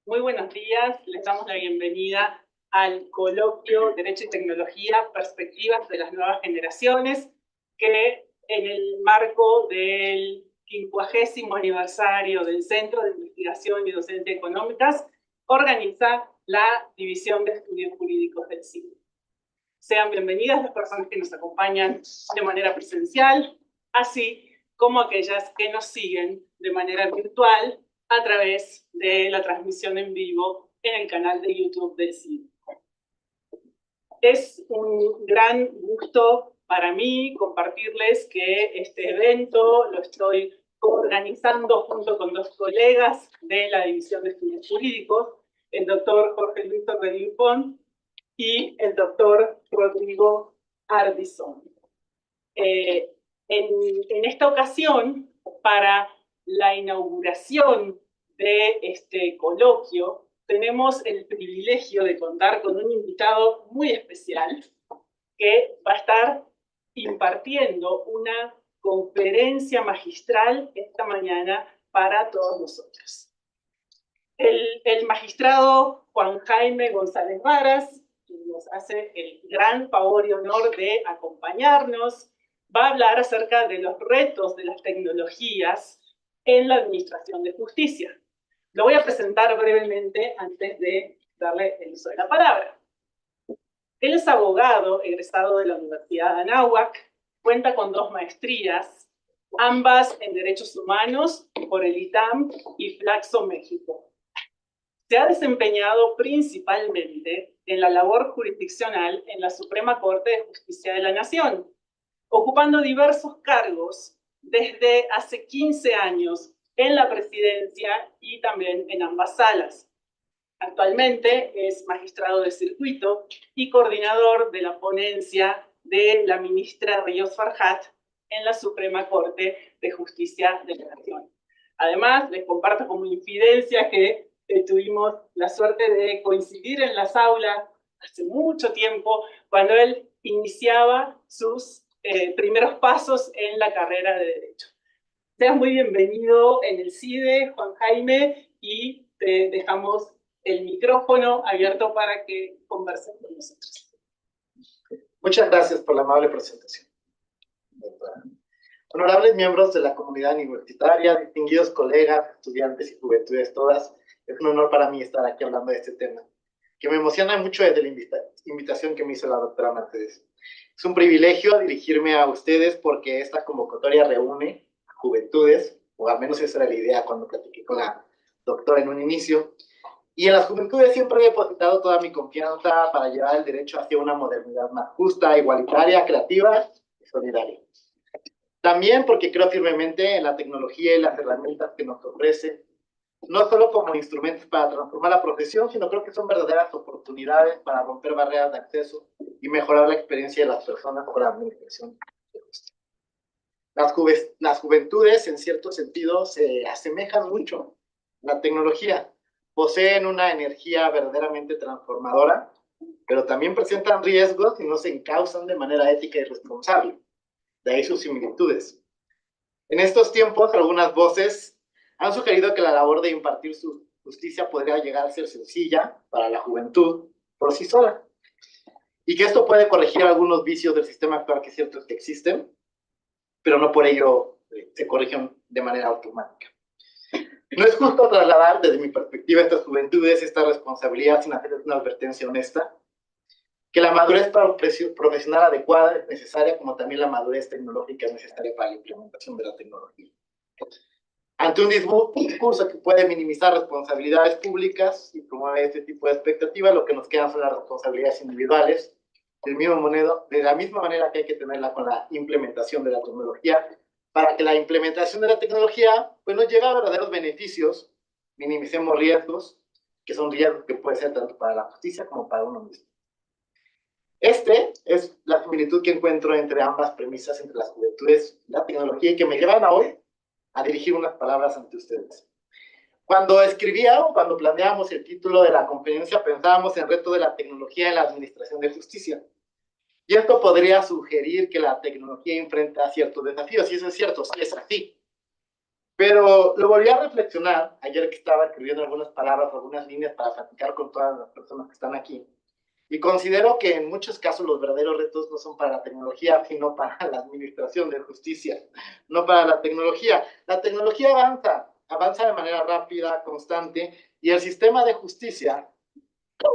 Muy buenos días, les damos la bienvenida al coloquio Derecho y Tecnología, Perspectivas de las Nuevas Generaciones, que en el marco del 50º aniversario del Centro de Investigación y Docencia Económicas, organiza la División de Estudios Jurídicos del CIDE. Sean bienvenidas las personas que nos acompañan de manera presencial, así como aquellas que nos siguen de manera virtual a través de la transmisión en vivo en el canal de YouTube del CIDE. Es un gran gusto para mí compartirles que este evento lo estoy organizando junto con dos colegas de la División de Estudios Jurídicos, el doctor Jorge Luis Torredín Pont y el doctor Rodrigo Ardison. En esta ocasión, para la inauguración de este coloquio, tenemos el privilegio de contar con un invitado muy especial que va a estar impartiendo una conferencia magistral esta mañana para todos nosotros. El magistrado Juan Jaime González Varas, quien nos hace el gran favor y honor de acompañarnos, va a hablar acerca de los retos de las tecnologías en la administración de justicia. Lo voy a presentar brevemente antes de darle el uso de la palabra. Él es abogado egresado de la Universidad de Anáhuac, cuenta con 2 maestrías, ambas en Derechos Humanos por el ITAM y Flaxo, México. Se ha desempeñado principalmente en la labor jurisdiccional en la Suprema Corte de Justicia de la Nación, ocupando diversos cargos desde hace 15 años en la presidencia y también en ambas salas. Actualmente es magistrado de circuito y coordinador de la ponencia de la ministra Ríos Farhat en la Suprema Corte de Justicia de la Nación. Además, les comparto como infidencia que tuvimos la suerte de coincidir en las aulas hace mucho tiempo, cuando él iniciaba sus primeros pasos en la carrera de Derecho. Seas muy bienvenido en el CIDE, Juan Jaime, y te dejamos el micrófono abierto para que conversen con nosotros. Muchas gracias por la amable presentación. Honorables miembros de la comunidad universitaria, distinguidos colegas, estudiantes y juventudes todas, es un honor para mí estar aquí hablando de este tema, que me emociona mucho desde la invitación que me hizo la doctora Mercedes. Es un privilegio dirigirme a ustedes porque esta convocatoria reúne a juventudes, o al menos esa era la idea cuando platiqué con la doctora en un inicio, y en las juventudes siempre he depositado toda mi confianza para llevar el derecho hacia una modernidad más justa, igualitaria, creativa y solidaria. También porque creo firmemente en la tecnología y las herramientas que nos ofrece, no solo como instrumentos para transformar la profesión, sino creo que son verdaderas oportunidades para romper barreras de acceso y mejorar la experiencia de las personas con la administración de justicia. Las juventudes, en cierto sentido, se asemejan mucho a la tecnología. Poseen una energía verdaderamente transformadora, pero también presentan riesgos y no se encausan de manera ética y responsable. De ahí sus similitudes. En estos tiempos, algunas voces han sugerido que la labor de impartir su justicia podría llegar a ser sencilla para la juventud por sí sola, y que esto puede corregir algunos vicios del sistema actual que es cierto que existen, pero no por ello se corrigen de manera automática. No es justo trasladar desde mi perspectiva a estas juventudes esta responsabilidad sin hacerles una advertencia honesta, que la madurez profesional adecuada es necesaria, como también la madurez tecnológica es necesaria para la implementación de la tecnología. Ante un discurso que puede minimizar responsabilidades públicas y promueve este tipo de expectativas, lo que nos quedan son las responsabilidades individuales, de la misma manera que hay que tenerla con la implementación de la tecnología, para que la implementación de la tecnología pues, nos lleve a verdaderos beneficios, minimicemos riesgos, que son riesgos que pueden ser tanto para la justicia como para uno mismo. Este es la similitud que encuentro entre ambas premisas, entre las juventudes y la tecnología, y que me llevan a hoy a dirigir unas palabras ante ustedes. Cuando escribía o cuando planeábamos el título de la conferencia, pensábamos en el reto de la tecnología en la administración de justicia. Y esto podría sugerir que la tecnología enfrenta ciertos desafíos, y eso es cierto, sí es así. Pero lo volví a reflexionar ayer que estaba escribiendo algunas palabras, algunas líneas para platicar con todas las personas que están aquí. Y considero que en muchos casos los verdaderos retos no son para la tecnología, sino para la administración de justicia, no para la tecnología. La tecnología avanza, avanza de manera rápida, constante, y el sistema de justicia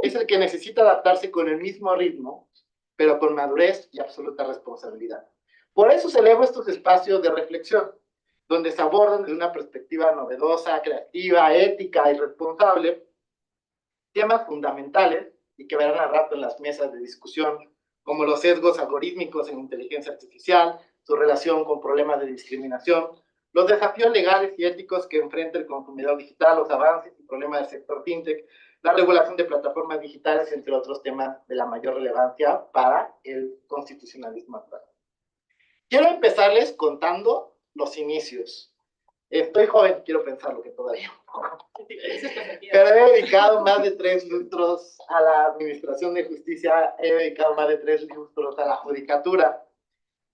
es el que necesita adaptarse con el mismo ritmo, pero con madurez y absoluta responsabilidad. Por eso celebro estos espacios de reflexión, donde se abordan desde una perspectiva novedosa, creativa, ética y responsable temas fundamentales y que verán al rato en las mesas de discusión, como los sesgos algorítmicos en inteligencia artificial, su relación con problemas de discriminación, los desafíos legales y éticos que enfrenta el consumidor digital, los avances y problemas del sector fintech, la regulación de plataformas digitales, entre otros temas de la mayor relevancia para el constitucionalismo actual. Quiero empezarles contando los inicios. Estoy joven, quiero pensarlo que todavía. Pero he dedicado más de 3 lustros a la administración de justicia, he dedicado más de 3 lustros a la judicatura,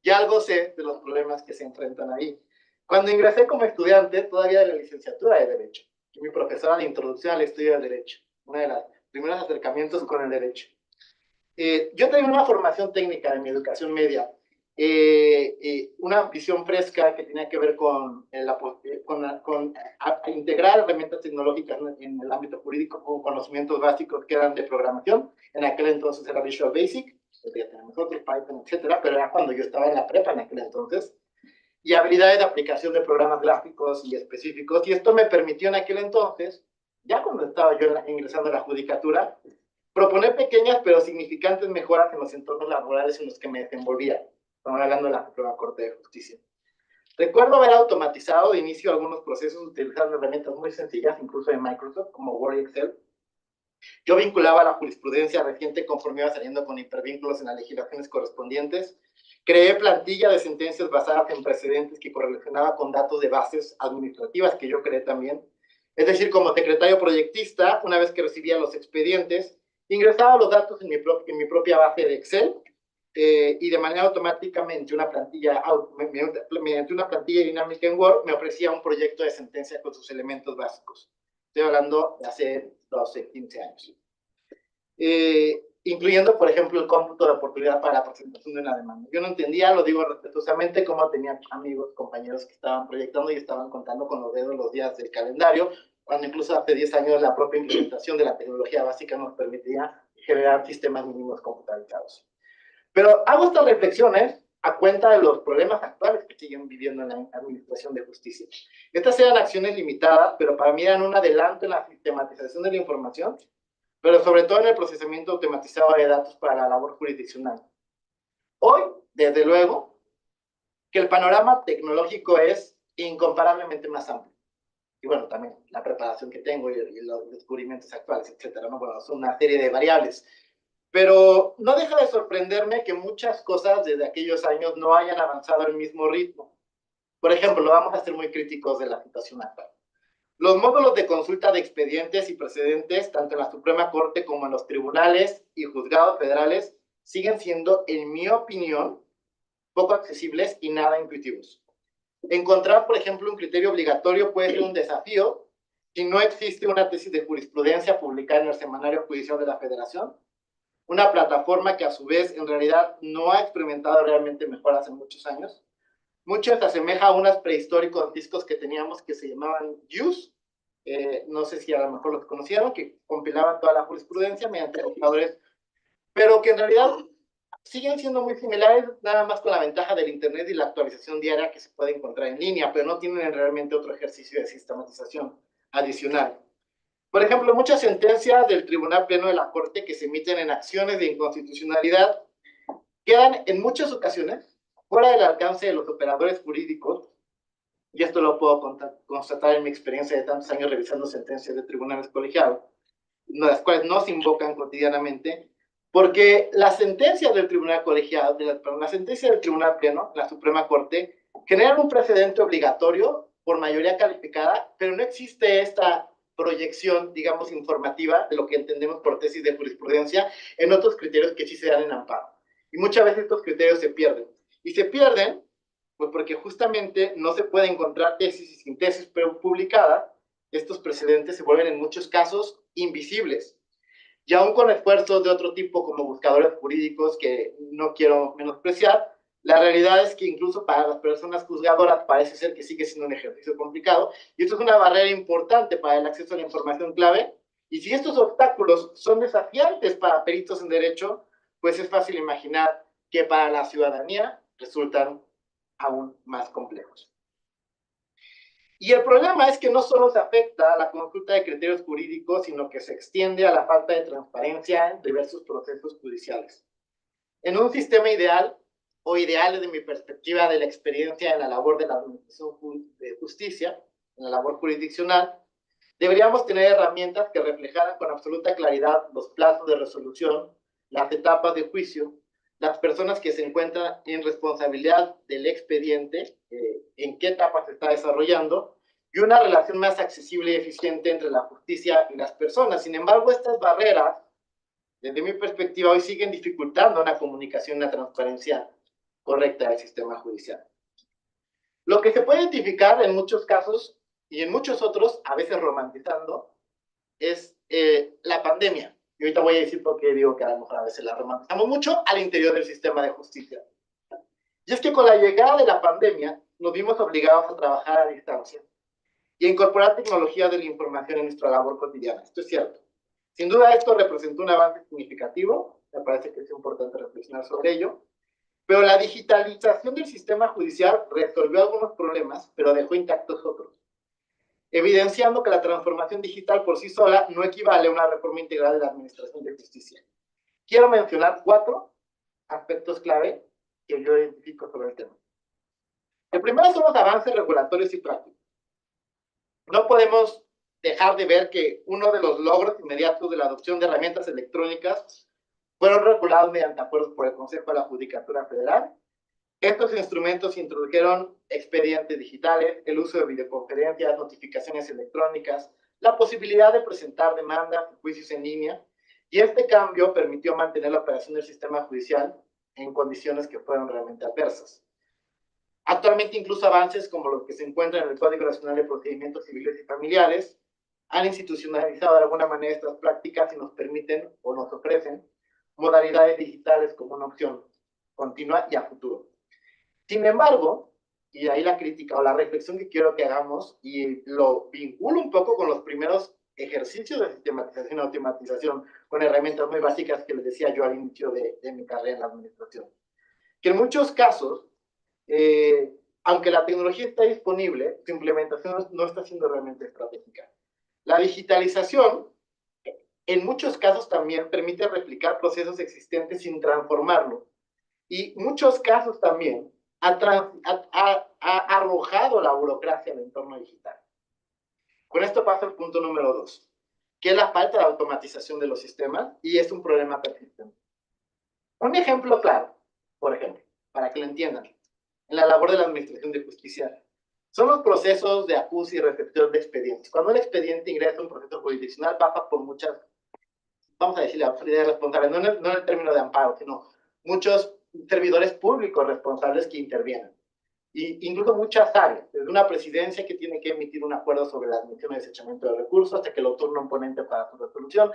y algo sé de los problemas que se enfrentan ahí. Cuando ingresé como estudiante, todavía de la licenciatura de Derecho, y mi profesora de introducción al estudio del Derecho, una de las primeros acercamientos con el Derecho. Yo tenía una formación técnica en mi educación media, una visión fresca que tenía que ver con integrar herramientas tecnológicas en el ámbito jurídico con conocimientos básicos que eran de programación. En aquel entonces era Visual Basic, ya tenemos otros, Python, etcétera, pero era cuando yo estaba en la prepa en aquel entonces. Y habilidades de aplicación de programas gráficos y específicos. Y esto me permitió en aquel entonces, ya cuando estaba yo ingresando a la judicatura, proponer pequeñas pero significantes mejoras en los entornos laborales en los que me desenvolvía. Estamos hablando de la Suprema Corte de Justicia. Recuerdo haber automatizado de inicio algunos procesos utilizando herramientas muy sencillas, incluso de Microsoft, como Word y Excel. Yo vinculaba la jurisprudencia reciente conforme iba saliendo con hipervínculos en las legislaciones correspondientes. Creé plantilla de sentencias basadas en precedentes que correlacionaba con datos de bases administrativas que yo creé también. Es decir, como secretario proyectista, una vez que recibía los expedientes, ingresaba los datos en mi propia base de Excel y de manera automáticamente mediante una plantilla dinámica en Word me ofrecía un proyecto de sentencia con sus elementos básicos. Estoy hablando de hace 12, 15 años. Incluyendo, por ejemplo, el cómputo de oportunidad para la presentación de una demanda. Yo no entendía, lo digo respetuosamente, cómo tenía amigos, compañeros que estaban proyectando y estaban contando con los dedos los días del calendario, cuando incluso hace 10 años la propia implementación de la tecnología básica nos permitía generar sistemas mínimos computarizados. Pero hago estas reflexiones a cuenta de los problemas actuales que siguen viviendo en la administración de justicia. Estas eran acciones limitadas, pero para mí eran un adelanto en la sistematización de la información, pero sobre todo en el procesamiento automatizado de datos para la labor jurisdiccional. Hoy, desde luego, que el panorama tecnológico es incomparablemente más amplio. Y bueno, también la preparación que tengo y los descubrimientos actuales, etcétera, ¿no? Bueno, son una serie de variables. Pero no deja de sorprenderme que muchas cosas desde aquellos años no hayan avanzado al mismo ritmo. Por ejemplo, vamos a ser muy críticos de la situación actual. Los módulos de consulta de expedientes y precedentes, tanto en la Suprema Corte como en los tribunales y juzgados federales, siguen siendo, en mi opinión, poco accesibles y nada intuitivos. Encontrar, por ejemplo, un criterio obligatorio puede ser un desafío si no existe una tesis de jurisprudencia publicada en el Semanario Judicial de la Federación, una plataforma que a su vez en realidad no ha experimentado realmente mejoras en muchos años. Mucho se asemeja a unos prehistóricos discos que teníamos que se llamaban JUICE, no sé si a lo mejor los conocieron, que compilaban toda la jurisprudencia mediante calculadores, pero que en realidad siguen siendo muy similares, nada más con la ventaja del Internet y la actualización diaria que se puede encontrar en línea, pero no tienen realmente otro ejercicio de sistematización adicional. Por ejemplo, muchas sentencias del Tribunal Pleno de la Corte que se emiten en acciones de inconstitucionalidad quedan en muchas ocasiones fuera del alcance de los operadores jurídicos, y esto lo puedo constatar en mi experiencia de tantos años revisando sentencias de tribunales colegiados, las cuales no se invocan cotidianamente, porque las sentencias del tribunal colegiado, la sentencia del Tribunal Pleno, la Suprema Corte, generan un precedente obligatorio por mayoría calificada, pero no existe esta proyección, digamos, informativa de lo que entendemos por tesis de jurisprudencia en otros criterios que sí se dan en amparo. Y muchas veces estos criterios se pierden. Y se pierden Pues porque justamente no se puede encontrar tesis y sin tesis publicadas, estos precedentes se vuelven en muchos casos invisibles. Y aún con esfuerzos de otro tipo como buscadores jurídicos que no quiero menospreciar, la realidad es que incluso para las personas juzgadoras parece ser que sigue siendo un ejercicio complicado y esto es una barrera importante para el acceso a la información clave. Y si estos obstáculos son desafiantes para peritos en derecho, pues es fácil imaginar que para la ciudadanía resultan aún más complejos. Y el problema es que no solo se afecta a la consulta de criterios jurídicos, sino que se extiende a la falta de transparencia en diversos procesos judiciales. En un sistema ideal, o ideal desde mi perspectiva de la experiencia en la labor de la Administración de Justicia, en la labor jurisdiccional, deberíamos tener herramientas que reflejaran con absoluta claridad los plazos de resolución, las etapas de juicio, las personas que se encuentran en responsabilidad del expediente, en qué etapa se está desarrollando, y una relación más accesible y eficiente entre la justicia y las personas. Sin embargo, estas barreras, desde mi perspectiva, hoy siguen dificultando una comunicación y una transparencia correcta del sistema judicial. Lo que se puede identificar en muchos casos y en muchos otros, a veces romantizando, es la pandemia. Y ahorita voy a decir por qué digo que a lo mejor a veces la romantizamos mucho al interior del sistema de justicia. Y es que con la llegada de la pandemia nos vimos obligados a trabajar a distancia y a incorporar tecnología de la información en nuestra labor cotidiana. Esto es cierto. Sin duda esto representó un avance significativo, me parece que es importante reflexionar sobre ello, pero la digitalización del sistema judicial resolvió algunos problemas, pero dejó intactos otros, evidenciando que la transformación digital por sí sola no equivale a una reforma integral de la Administración de Justicia. Quiero mencionar 4 aspectos clave que yo identifico sobre el tema. El primero son los avances regulatorios y prácticos. No podemos dejar de ver que uno de los logros inmediatos de la adopción de herramientas electrónicas fueron regulados mediante acuerdos por el Consejo de la Judicatura Federal. Estos instrumentos introdujeron expedientes digitales, el uso de videoconferencias, notificaciones electrónicas, la posibilidad de presentar demandas y juicios en línea, y este cambio permitió mantener la operación del sistema judicial en condiciones que fueron realmente adversas. Actualmente, incluso avances como los que se encuentran en el Código Nacional de Procedimientos Civiles y Familiares han institucionalizado de alguna manera estas prácticas y nos permiten o nos ofrecen modalidades digitales como una opción continua y a futuro. Sin embargo, y de ahí la crítica o la reflexión que quiero que hagamos, y lo vinculo un poco con los primeros ejercicios de sistematización y automatización, con herramientas muy básicas que les decía yo al inicio de mi carrera en la administración, que en muchos casos, aunque la tecnología está disponible, su implementación no está siendo realmente estratégica. La digitalización, en muchos casos también permite replicar procesos existentes sin transformarlo, y muchos casos también ha arrojado la burocracia al entorno digital. Con esto pasa el punto número 2, que es la falta de automatización de los sistemas, y es un problema persistente. Un ejemplo claro, por ejemplo, para que lo entiendan, en la labor de la Administración de Justicia, son los procesos de acuse y recepción de expedientes. Cuando un expediente ingresa a un proceso jurisdiccional, pasa por muchas, vamos a decir, autoridades responsables, no en el término de amparo, sino muchos servidores públicos responsables que intervienen. Y incluso muchas áreas, desde una presidencia que tiene que emitir un acuerdo sobre la admisión y desechamiento de recursos, hasta que lo turna un ponente para su resolución,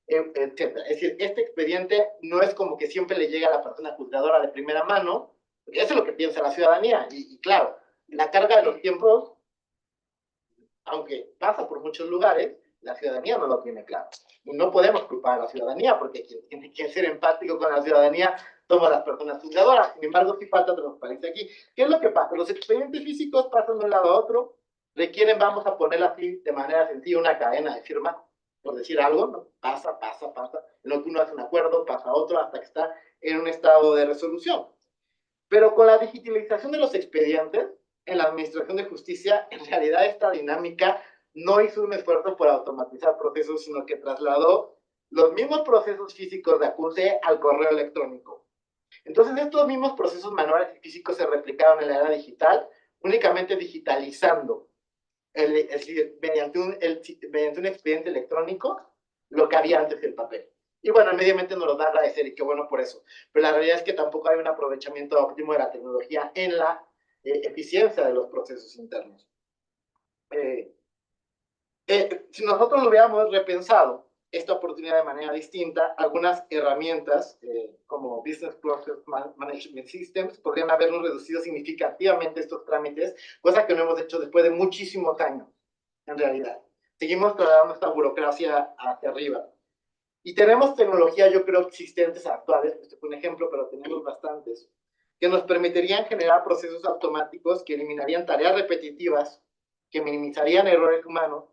etc. Es decir, este expediente no es como que siempre le llega a la persona juzgadora de primera mano, porque eso es lo que piensa la ciudadanía. Y claro, la carga de los tiempos, aunque pasa por muchos lugares, la ciudadanía no lo tiene claro. Y no podemos culpar a la ciudadanía, porque quien tiene que ser empático con la ciudadanía somos las personas juzgadoras. Sin embargo, sí falta transparencia aquí. ¿Qué es lo que pasa? Los expedientes físicos pasan de un lado a otro, requieren, vamos a ponerla así de manera sencilla, una cadena de firma, por decir algo, ¿no? Pasa, en lo que uno hace un acuerdo, pasa otro, hasta que está en un estado de resolución. Pero con la digitalización de los expedientes, en la Administración de Justicia, en realidad esta dinámica no hizo un esfuerzo por automatizar procesos, sino que trasladó los mismos procesos físicos de acuse al correo electrónico. Entonces, estos mismos procesos manuales y físicos se replicaron en la era digital, únicamente digitalizando, es decir, mediante un expediente electrónico, lo que había antes del papel. Y bueno, el medio ambiente nos lo da a agradecer y qué bueno por eso. Pero la realidad es que tampoco hay un aprovechamiento óptimo de la tecnología en la eficiencia de los procesos internos. Si nosotros lo hubiéramos repensado esta oportunidad de manera distinta, algunas herramientas como Business Process Management Systems podrían habernos reducido significativamente estos trámites, cosa que no hemos hecho después de muchísimos años, en realidad. Seguimos trasladando esta burocracia hacia arriba. Y tenemos tecnología, yo creo, existentes actuales, este fue un ejemplo, pero tenemos bastantes, que nos permitirían generar procesos automáticos que eliminarían tareas repetitivas, que minimizarían errores humanos,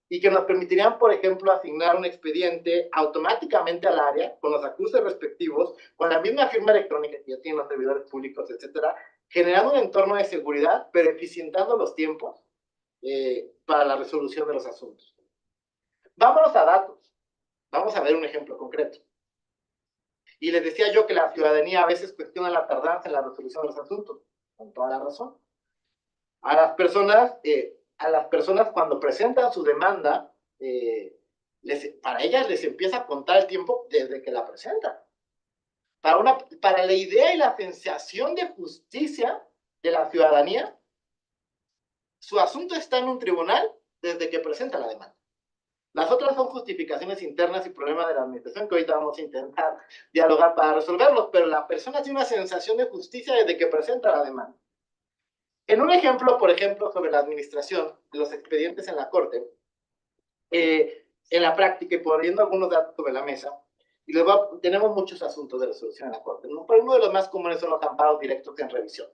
y que nos permitirían, por ejemplo, asignar un expediente automáticamente al área, con los acuses respectivos, con la misma firma electrónica que ya tienen los servidores públicos, etcétera, generando un entorno de seguridad, pero eficientando los tiempos para la resolución de los asuntos. Vámonos a datos. Vamos a ver un ejemplo concreto. Y les decía yo que la ciudadanía a veces cuestiona la tardanza en la resolución de los asuntos, con toda la razón. A las personas cuando presentan su demanda, para ellas les empieza a contar el tiempo desde que la presentan. Para la idea y la sensación de justicia de la ciudadanía, su asunto está en un tribunal desde que presenta la demanda. Las otras son justificaciones internas y problemas de la administración que ahorita vamos a intentar dialogar para resolverlos, pero la persona tiene una sensación de justicia desde que presenta la demanda. En un ejemplo, por ejemplo, sobre la administración de los expedientes en la Corte, en la práctica y poniendo algunos datos sobre la mesa, y tenemos muchos asuntos de resolución en la Corte, ¿no? Pero uno de los más comunes son los amparos directos en revisión,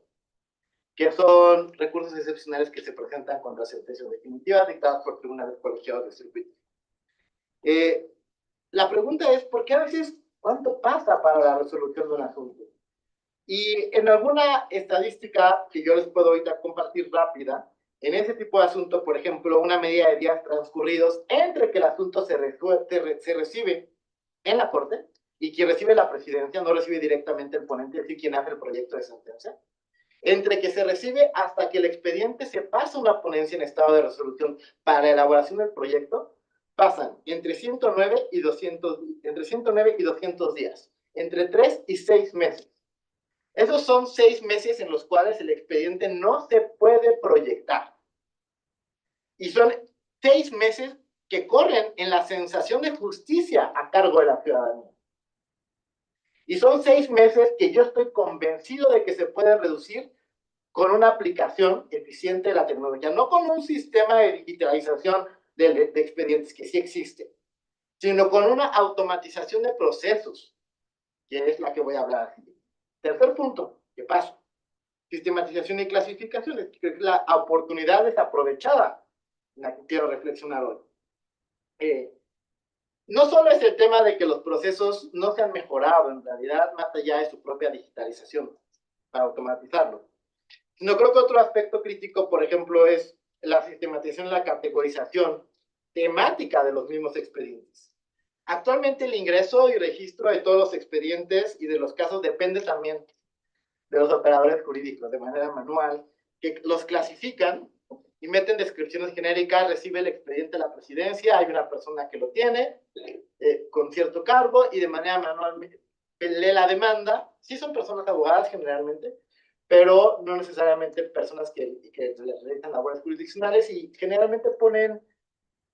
que son recursos excepcionales que se presentan contra sentencias definitivas dictadas por tribunales colegiados de circuito. La pregunta es, ¿por qué a veces cuánto pasa para la resolución de un asunto? Y en alguna estadística que yo les puedo ahorita compartir rápida, en ese tipo de asunto, por ejemplo, una medida de días transcurridos entre que el asunto se recibe en la Corte y quien recibe la presidencia, no recibe directamente el ponente, es decir, quien hace el proyecto de sentencia, entre que se recibe hasta que el expediente se pasa a una ponencia en estado de resolución para la elaboración del proyecto, pasan entre 109 y 200 días, entre 3 y 6 meses. Esos son 6 meses en los cuales el expediente no se puede proyectar. Y son 6 meses que corren en la sensación de justicia a cargo de la ciudadanía. Y son 6 meses que yo estoy convencido de que se pueden reducir con una aplicación eficiente de la tecnología, no con un sistema de digitalización de expedientes que sí existe, sino con una automatización de procesos, que es la que voy a hablar aquí. Tercer punto, que paso, sistematización y clasificaciones, que es la oportunidad desaprovechada en la que quiero reflexionar hoy. No solo es el tema de que los procesos no se han mejorado en realidad, más allá de su propia digitalización, para automatizarlo, sino creo que otro aspecto crítico, por ejemplo, es la sistematización y la categorización temática de los mismos expedientes. Actualmente el ingreso y registro de todos los expedientes y de los casos depende también de los operadores jurídicos de manera manual, que los clasifican y meten descripciones genéricas, recibe el expediente de la presidencia, hay una persona que lo tiene con cierto cargo y de manera manual lee la demanda. Sí son personas abogadas generalmente, pero no necesariamente personas que realizan labores jurisdiccionales y generalmente ponen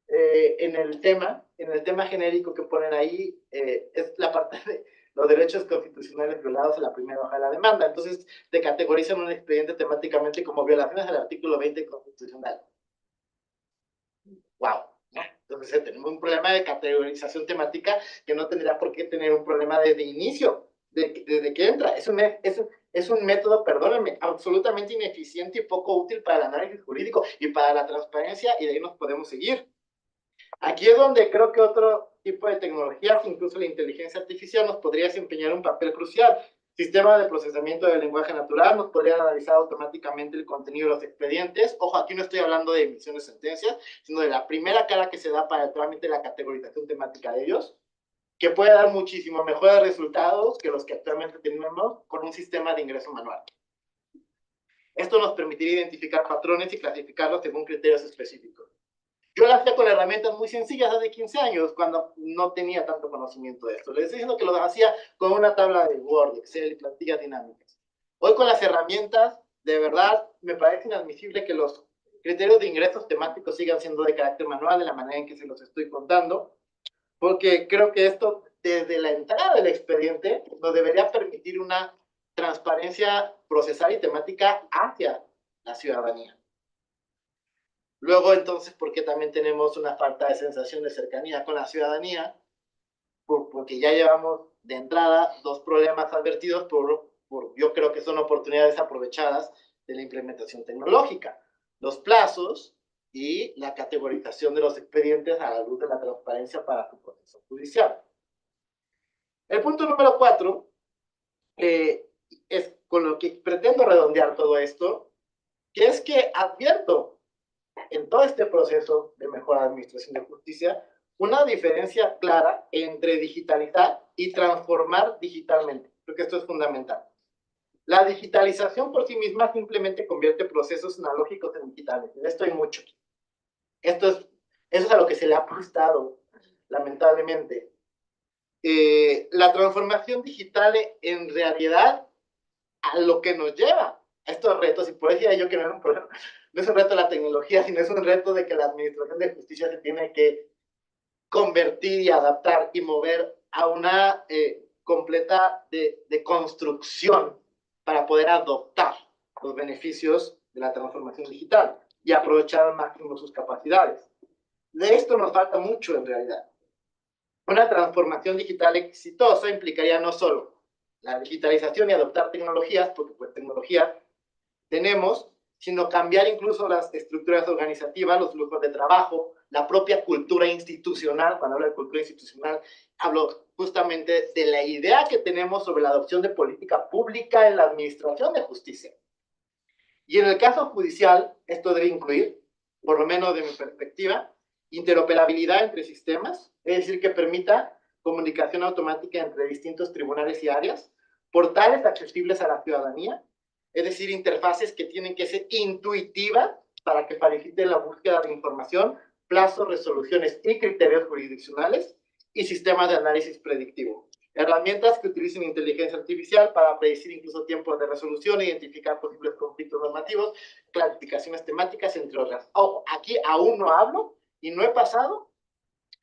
en el tema genérico que ponen ahí, es la parte de los derechos constitucionales violados en la primera hoja de la demanda. Entonces, te categorizan un expediente temáticamente como violaciones al artículo 20 constitucional. ¡Wow! Entonces, tenemos un problema de categorización temática que no tendría por qué tener un problema desde inicio, desde que entra. Es un método, perdónenme, absolutamente ineficiente y poco útil para el análisis jurídico y para la transparencia, y de ahí nos podemos seguir. Aquí es donde creo que otro tipo de tecnologías, incluso la inteligencia artificial, nos podría desempeñar un papel crucial. Sistema de procesamiento del lenguaje natural nos podría analizar automáticamente el contenido de los expedientes. Ojo, aquí no estoy hablando de emisión de sentencias, sino de la primera cara que se da para el trámite de la categorización temática de ellos, que puede dar muchísimo mejores resultados que los que actualmente tenemos con un sistema de ingreso manual. Esto nos permitiría identificar patrones y clasificarlos según criterios específicos. Yo lo hacía con herramientas muy sencillas hace 15 años, cuando no tenía tanto conocimiento de esto. Les estoy diciendo que lo hacía con una tabla de Word, Excel y plantillas dinámicas. Hoy con las herramientas de verdad me parece inadmisible que los criterios de ingresos temáticos sigan siendo de carácter manual de la manera en que se los estoy contando, porque creo que esto, desde la entrada del expediente, nos debería permitir una transparencia procesal y temática hacia la ciudadanía. Luego, entonces, ¿por qué también tenemos una falta de sensación de cercanía con la ciudadanía? Porque ya llevamos de entrada dos problemas advertidos yo creo que son oportunidades aprovechadas de la implementación tecnológica. Los plazos y la categorización de los expedientes a la luz de la transparencia para su proceso judicial. El punto número 4 es con lo que pretendo redondear todo esto, que es que advierto en todo este proceso de mejora de administración de justicia una diferencia clara entre digitalizar y transformar digitalmente. Creo que esto es fundamental. La digitalización por sí misma simplemente convierte procesos analógicos en digitales. En esto hay mucho. Eso es a lo que se le ha apostado, lamentablemente. La transformación digital en realidad a lo que nos lleva a estos retos, y por eso decía yo que no es un problema, no es un reto de la tecnología, sino es un reto de que la administración de justicia se tiene que convertir y adaptar y mover a una completa de construcción para poder adoptar los beneficios de la transformación digital y aprovechar al máximo sus capacidades. De esto nos falta mucho en realidad. Una transformación digital exitosa implicaría no solo la digitalización y adoptar tecnologías, porque pues tecnologías tenemos, sino cambiar incluso las estructuras organizativas, los flujos de trabajo, la propia cultura institucional. Cuando hablo de cultura institucional, hablo justamente de la idea que tenemos sobre la adopción de política pública en la administración de justicia. Y en el caso judicial, esto debe incluir, por lo menos de mi perspectiva, interoperabilidad entre sistemas, es decir, que permita comunicación automática entre distintos tribunales y áreas, portales accesibles a la ciudadanía, es decir, interfaces que tienen que ser intuitivas para que faciliten la búsqueda de información, plazos, resoluciones y criterios jurisdiccionales, y sistemas de análisis predictivo. Herramientas que utilicen inteligencia artificial para predecir incluso tiempos de resolución, identificar posibles conflictos normativos, clasificaciones temáticas, entre otras. Aquí aún no hablo y no he pasado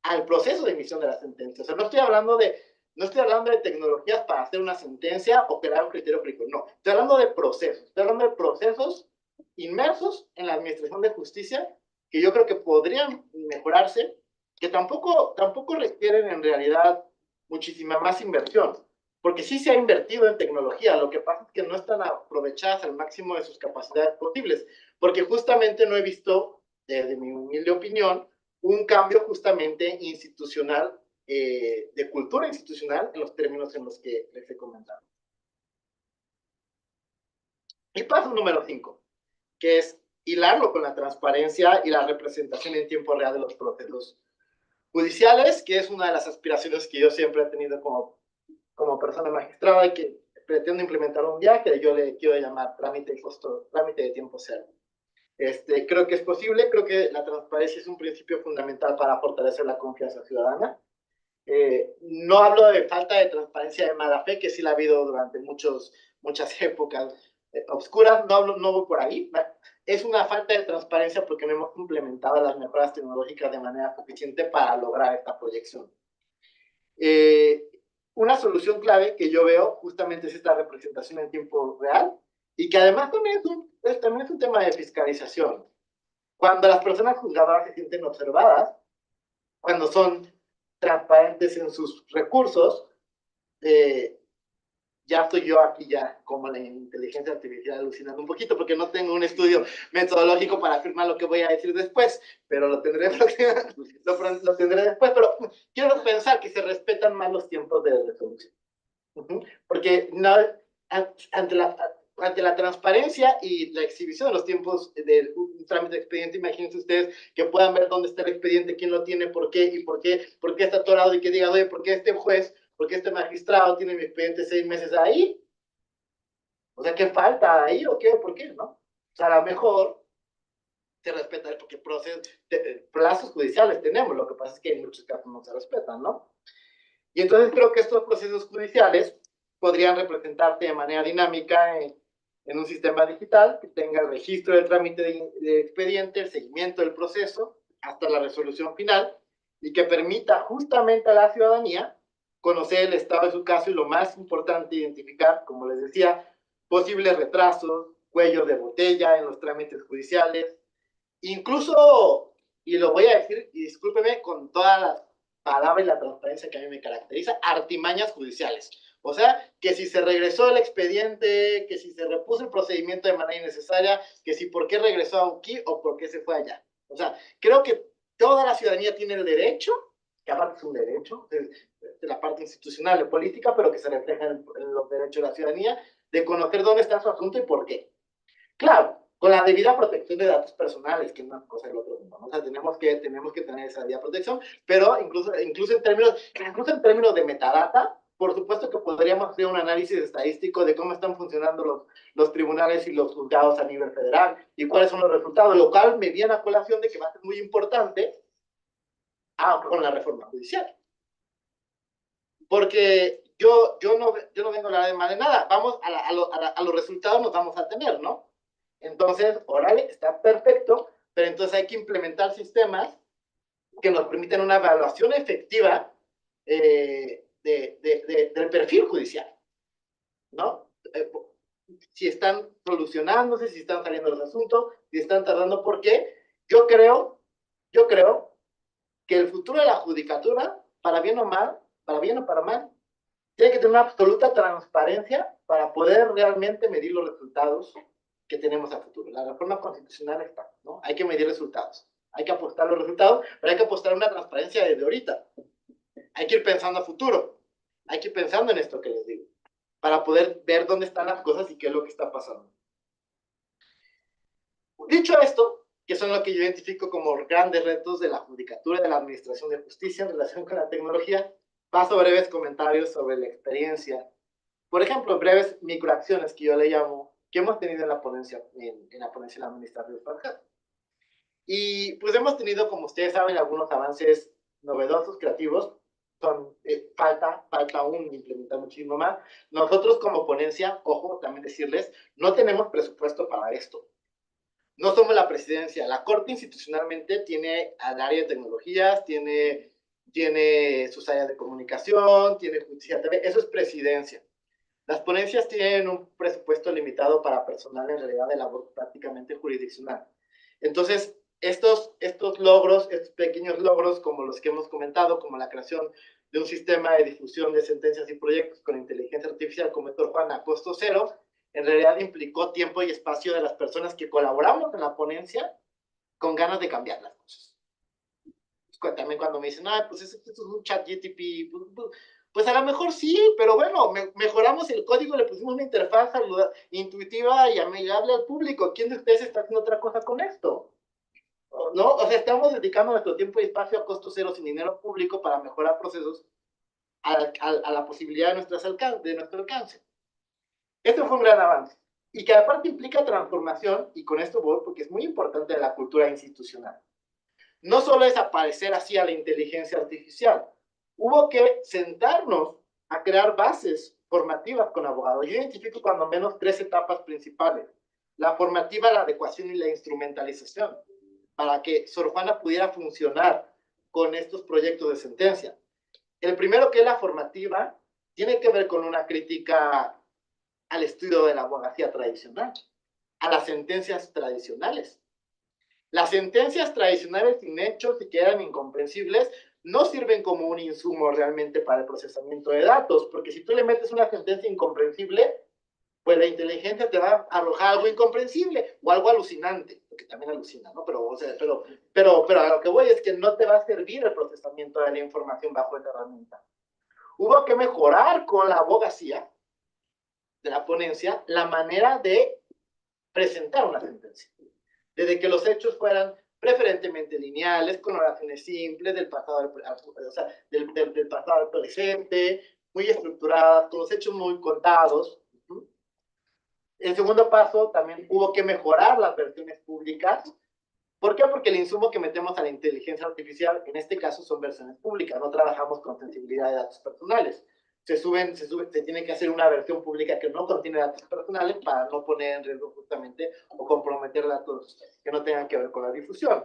al proceso de emisión de la sentencia. O sea, no estoy hablando de tecnologías para hacer una sentencia o crear un criterio jurídico. No, estoy hablando de procesos. Estoy hablando de procesos inmersos en la administración de justicia que yo creo que podrían mejorarse, que tampoco requieren en realidad muchísima más inversión, porque sí se ha invertido en tecnología, lo que pasa es que no están aprovechadas al máximo de sus capacidades posibles, porque justamente no he visto, desde mi humilde opinión, un cambio justamente institucional, de cultura institucional, en los términos en los que les he comentado. Y paso número 5, que es hilarlo con la transparencia y la representación en tiempo real de los procesos judiciales, que es una de las aspiraciones que yo siempre he tenido como persona magistrada y que pretendo implementar un día, que yo le quiero llamar trámite de tiempo cero. Creo que es posible, creo que la transparencia es un principio fundamental para fortalecer la confianza ciudadana. No hablo de falta de transparencia de mala fe, que sí la ha habido durante muchas épocas oscuras, no voy por ahí. Es una falta de transparencia porque no hemos implementado las mejoras tecnológicas de manera suficiente para lograr esta proyección. Una solución clave que yo veo justamente es esta representación en tiempo real y que además también es un tema de fiscalización. Cuando las personas juzgadoras se sienten observadas, cuando son transparentes en sus recursos, ya estoy yo aquí ya como la inteligencia artificial alucinando un poquito porque no tengo un estudio metodológico para afirmar lo que voy a decir después, pero lo tendré después, pero quiero pensar que se respetan más los tiempos de resolución. Porque no, ante la transparencia y la exhibición de los tiempos de un trámite de expediente, imagínense ustedes que puedan ver dónde está el expediente, quién lo tiene, por qué está atorado, y que diga, oye, ¿por qué este juez, por qué este magistrado tiene mi expediente 6 meses ahí? O sea, ¿qué falta ahí o qué o por qué, no? O sea, a lo mejor se respeta, porque plazos judiciales tenemos, lo que pasa es que en muchos casos no se respetan, ¿no? Y entonces creo que estos procesos judiciales podrían representarte de manera dinámica en un sistema digital que tenga el registro del trámite de expediente, el seguimiento del proceso, hasta la resolución final, y que permita justamente a la ciudadanía conocer el estado de su caso y lo más importante, identificar, como les decía, posibles retrasos, cuellos de botella en los trámites judiciales, incluso, y lo voy a decir, y discúlpeme con todas las palabras y la transparencia que a mí me caracteriza, artimañas judiciales. O sea, que si se regresó el expediente, que si se repuso el procedimiento de manera innecesaria, que si por qué regresó aquí o por qué se fue allá. O sea, creo que toda la ciudadanía tiene el derecho, que aparte es un derecho, de la parte institucional de política, pero que se refleja en los derechos de la ciudadanía, de conocer dónde está su asunto y por qué. Claro, con la debida protección de datos personales, que es una cosa del otro mundo, ¿no? O sea, tenemos que tener esa debida protección, pero incluso en términos de metadata, por supuesto que podríamos hacer un análisis estadístico de cómo están funcionando los tribunales y los juzgados a nivel federal y cuáles son los resultados, lo cual me viene a colación de que va a ser muy importante con la reforma judicial. Porque yo no vengo a hablar de mal de nada, vamos a los resultados nos vamos a tener, ¿no? Entonces, órale, está perfecto, pero entonces hay que implementar sistemas que nos permiten una evaluación efectiva del perfil judicial, ¿no? Si están solucionándose, si están saliendo los asuntos, si están tardando, ¿por qué? Yo creo que el futuro de la judicatura, para bien o mal, para bien o para mal, tiene que tener una absoluta transparencia para poder realmente medir los resultados que tenemos a futuro. La reforma constitucional está, ¿no? Hay que medir resultados, hay que apostar los resultados, pero hay que apostar una transparencia desde ahorita. Hay que ir pensando a futuro, hay que ir pensando en esto que les digo, para poder ver dónde están las cosas y qué es lo que está pasando. Dicho esto, que son lo que yo identifico como grandes retos de la judicatura y de la administración de justicia en relación con la tecnología, paso breves comentarios sobre la experiencia. Por ejemplo, breves microacciones que yo le llamo, que hemos tenido en la ponencia, en la ponencia de la ministra de Farhat. Y pues hemos tenido, como ustedes saben, algunos avances novedosos, creativos. Falta aún implementar muchísimo más. Nosotros como ponencia, ojo, también decirles, no tenemos presupuesto para esto. No somos la presidencia. La Corte institucionalmente tiene al área de tecnologías, tiene sus áreas de comunicación, tiene justicia TV, eso es presidencia. Las ponencias tienen un presupuesto limitado para personal en realidad de labor prácticamente jurisdiccional. Entonces, estos logros, estos pequeños logros como los que hemos comentado, como la creación de un sistema de difusión de sentencias y proyectos con inteligencia artificial como Héctor Juan a costo cero, en realidad implicó tiempo y espacio de las personas que colaboramos en la ponencia con ganas de cambiar las cosas. También cuando me dicen, pues esto es un chat GTP, pues a lo mejor sí, pero bueno, mejoramos el código, le pusimos una interfaz intuitiva y amigable al público. ¿Quién de ustedes está haciendo otra cosa con esto? ¿No? O sea, estamos dedicando nuestro tiempo y espacio a costo cero sin dinero público para mejorar procesos a la posibilidad de nuestro alcance. Esto fue un gran avance. Y que aparte implica transformación, y con esto voy porque es muy importante la cultura institucional. No solo es aparecer así a la inteligencia artificial, hubo que sentarnos a crear bases formativas con abogados. Yo identifico cuando menos 3 etapas principales. La formativa, la adecuación y la instrumentalización, para que Sor Juana pudiera funcionar con estos proyectos de sentencia. El primero, que es la formativa, tiene que ver con una crítica al estudio de la abogacía tradicional, a las sentencias tradicionales. Las sentencias tradicionales sin hechos y que eran incomprensibles no sirven como un insumo realmente para el procesamiento de datos, porque si tú le metes una sentencia incomprensible, pues la inteligencia te va a arrojar algo incomprensible o algo alucinante, porque también alucina, ¿no? Pero a lo que voy es que no te va a servir el procesamiento de la información bajo esta herramienta. Hubo que mejorar con la abogacía de la ponencia la manera de presentar una sentencia. Desde que los hechos fueran preferentemente lineales, con oraciones simples, del pasado al presente, muy estructuradas, con los hechos muy contados. El segundo paso, también hubo que mejorar las versiones públicas. ¿Por qué? Porque el insumo que metemos a la inteligencia artificial, en este caso, son versiones públicas, no trabajamos con sensibilidad de datos personales. se tiene que hacer una versión pública que no contiene datos personales para no poner en riesgo justamente o comprometer datos que no tengan que ver con la difusión.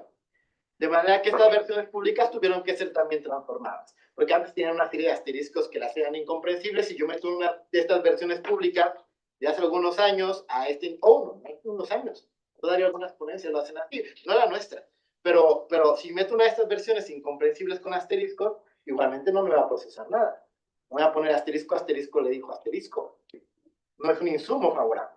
De manera que estas versiones públicas tuvieron que ser también transformadas, porque antes tenían una serie de asteriscos que las eran incomprensibles y yo meto una de estas versiones públicas de hace algunos años a no hace unos años. Todavía algunas ponencias lo hacen así, no la nuestra. Pero si meto una de estas versiones incomprensibles con asteriscos, igualmente no me va a procesar nada. Voy a poner asterisco, asterisco, le dijo asterisco. No es un insumo favorable.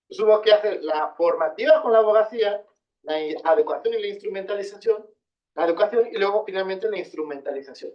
Pues hubo que hacer la formativa con la abogacía, la adecuación y la instrumentalización, la educación y luego finalmente la instrumentalización.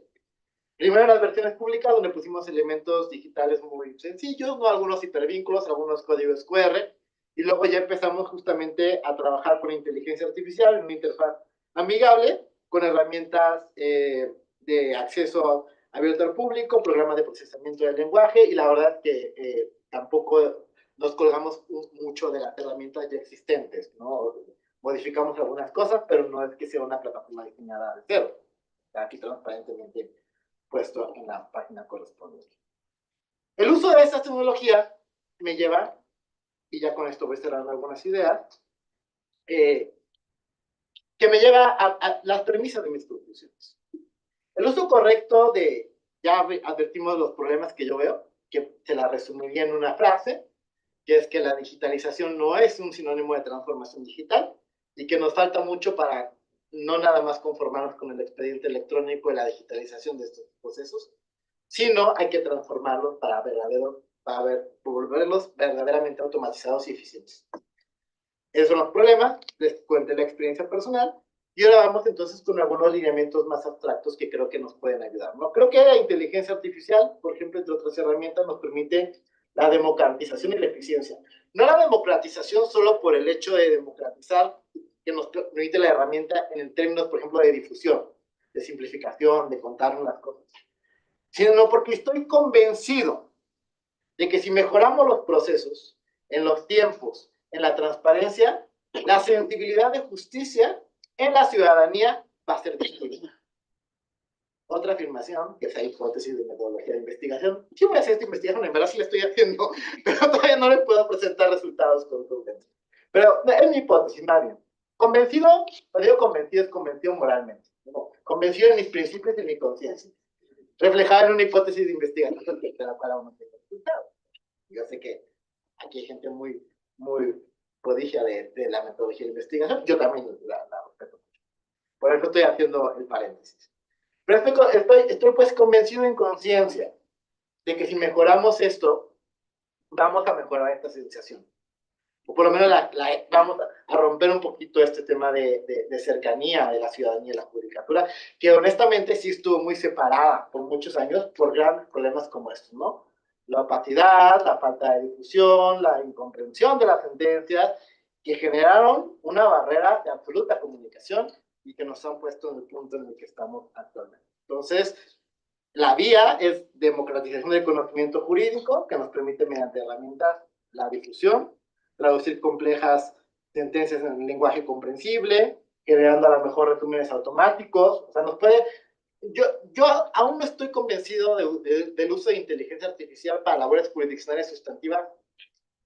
Primero las versiones públicas donde pusimos elementos digitales muy sencillos, ¿no? Algunos hipervínculos, algunos códigos QR, y luego ya empezamos justamente a trabajar con inteligencia artificial en una interfaz amigable, con herramientas de acceso abierto al público, programas de procesamiento del lenguaje, y la verdad es que tampoco nos colgamos mucho de las herramientas ya existentes, ¿no? Modificamos algunas cosas, pero no es que sea una plataforma diseñada de cero. Aquí transparentemente puesto en la página correspondiente. El uso de estas tecnologías me lleva, y ya con esto voy cerrando algunas ideas, que me lleva a las premisas de mis conclusiones. El uso correcto de, ya advertimos los problemas que yo veo, que se la resumiría en una frase, que es que la digitalización no es un sinónimo de transformación digital y que nos falta mucho para no nada más conformarnos con el expediente electrónico y la digitalización de estos procesos, sino hay que transformarlos para volverlos verdaderamente automatizados y eficientes. Esos son los problemas, les cuento la experiencia personal, y ahora vamos entonces con algunos lineamientos más abstractos que creo que nos pueden ayudar, ¿no? Creo que la inteligencia artificial, por ejemplo, entre otras herramientas, nos permite la democratización y la eficiencia. No la democratización solo por el hecho de democratizar, que nos permite la herramienta en términos, por ejemplo, de difusión, de simplificación, de contar las cosas, sino porque estoy convencido de que si mejoramos los procesos, en los tiempos, en la transparencia, la sensibilidad de justicia en la ciudadanía va a ser distinta. Otra afirmación, que es la hipótesis de metodología de investigación. Sí voy a hacer esta investigación, en verdad sí la estoy haciendo, pero todavía no le puedo presentar resultados contundentes. Pero es mi hipótesis, más bien. Convencido, cuando digo convencido, es convencido moralmente. ¿No? Convencido en mis principios y en mi conciencia. Reflejada en una hipótesis de investigación respecto a la cual aún no tengo resultados. Yo sé que aquí hay gente muy prodigia de la metodología de investigación. Yo también la respeto. Por eso estoy haciendo el paréntesis. Pero estoy pues convencido en conciencia de que si mejoramos esto, vamos a mejorar esta sensación. O por lo menos vamos a romper un poquito este tema de cercanía de la ciudadanía y la judicatura, que honestamente sí estuvo muy separada por muchos años por grandes problemas como estos, ¿no? La opacidad, la falta de difusión, la incomprensión de las sentencias, que generaron una barrera de absoluta comunicación y que nos han puesto en el punto en el que estamos actualmente. Entonces, la vía es democratización del conocimiento jurídico, que nos permite mediante herramientas la difusión, traducir complejas sentencias en lenguaje comprensible, generando a lo mejor resúmenes automáticos. O sea, nos puede... Yo aún no estoy convencido del uso de inteligencia artificial para labores jurisdiccionales sustantivas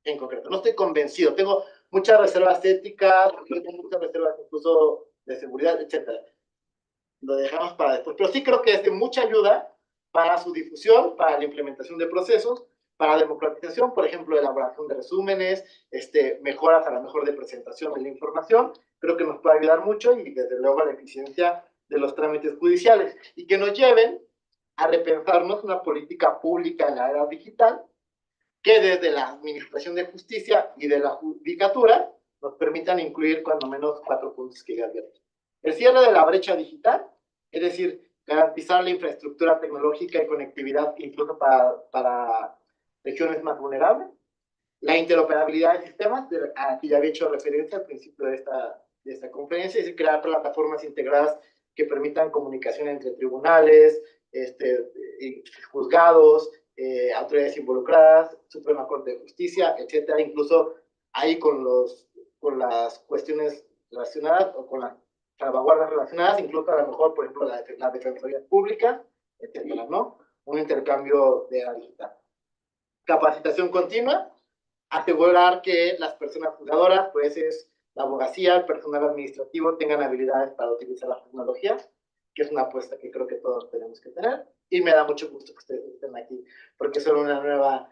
en concreto. No estoy convencido. Tengo muchas reservas éticas, tengo muchas reservas incluso de seguridad, etc. Lo dejamos para después. Pero sí creo que es de mucha ayuda para su difusión, para la implementación de procesos, para democratización, por ejemplo, elaboración de resúmenes, mejoras a lo mejor de presentación de la información, creo que nos puede ayudar mucho y desde luego a la eficiencia de los trámites judiciales y que nos lleven a repensarnos una política pública en la era digital que desde la administración de justicia y de la judicatura nos permitan incluir cuando menos 4 puntos que ya advierto. El cierre de la brecha digital, es decir, garantizar la infraestructura tecnológica y conectividad incluso para regiones más vulnerables. La interoperabilidad de sistemas, a que ya había hecho referencia al principio de esta conferencia, es decir, crear plataformas integradas que permitan comunicación entre tribunales, juzgados, autoridades involucradas, Suprema Corte de Justicia, etcétera, incluso ahí con las cuestiones relacionadas o con las salvaguardas relacionadas, incluso a lo mejor, por ejemplo, la Defensoría Pública, etcétera, ¿no? un intercambio de era digital. Capacitación continua, asegurar que las personas jugadoras, jueces, la abogacía, el personal administrativo tengan habilidades para utilizar las tecnologías, que es una apuesta que creo que todos tenemos que tener. Y me da mucho gusto que ustedes estén aquí, porque son una nueva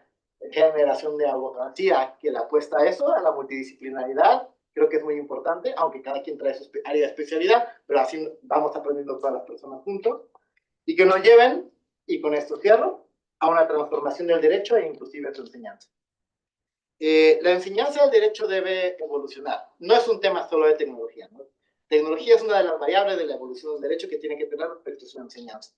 generación de abogacía que le apuesta a eso, a la multidisciplinaridad. Creo que es muy importante, aunque cada quien trae su área de especialidad, pero así vamos aprendiendo todas las personas juntos. Y que nos lleven, y con esto cierro, a una transformación del derecho e inclusive su enseñanza. La enseñanza del derecho debe evolucionar. No es un tema solo de tecnología, ¿no? Tecnología es una de las variables de la evolución del derecho que tiene que tener respecto a su enseñanza.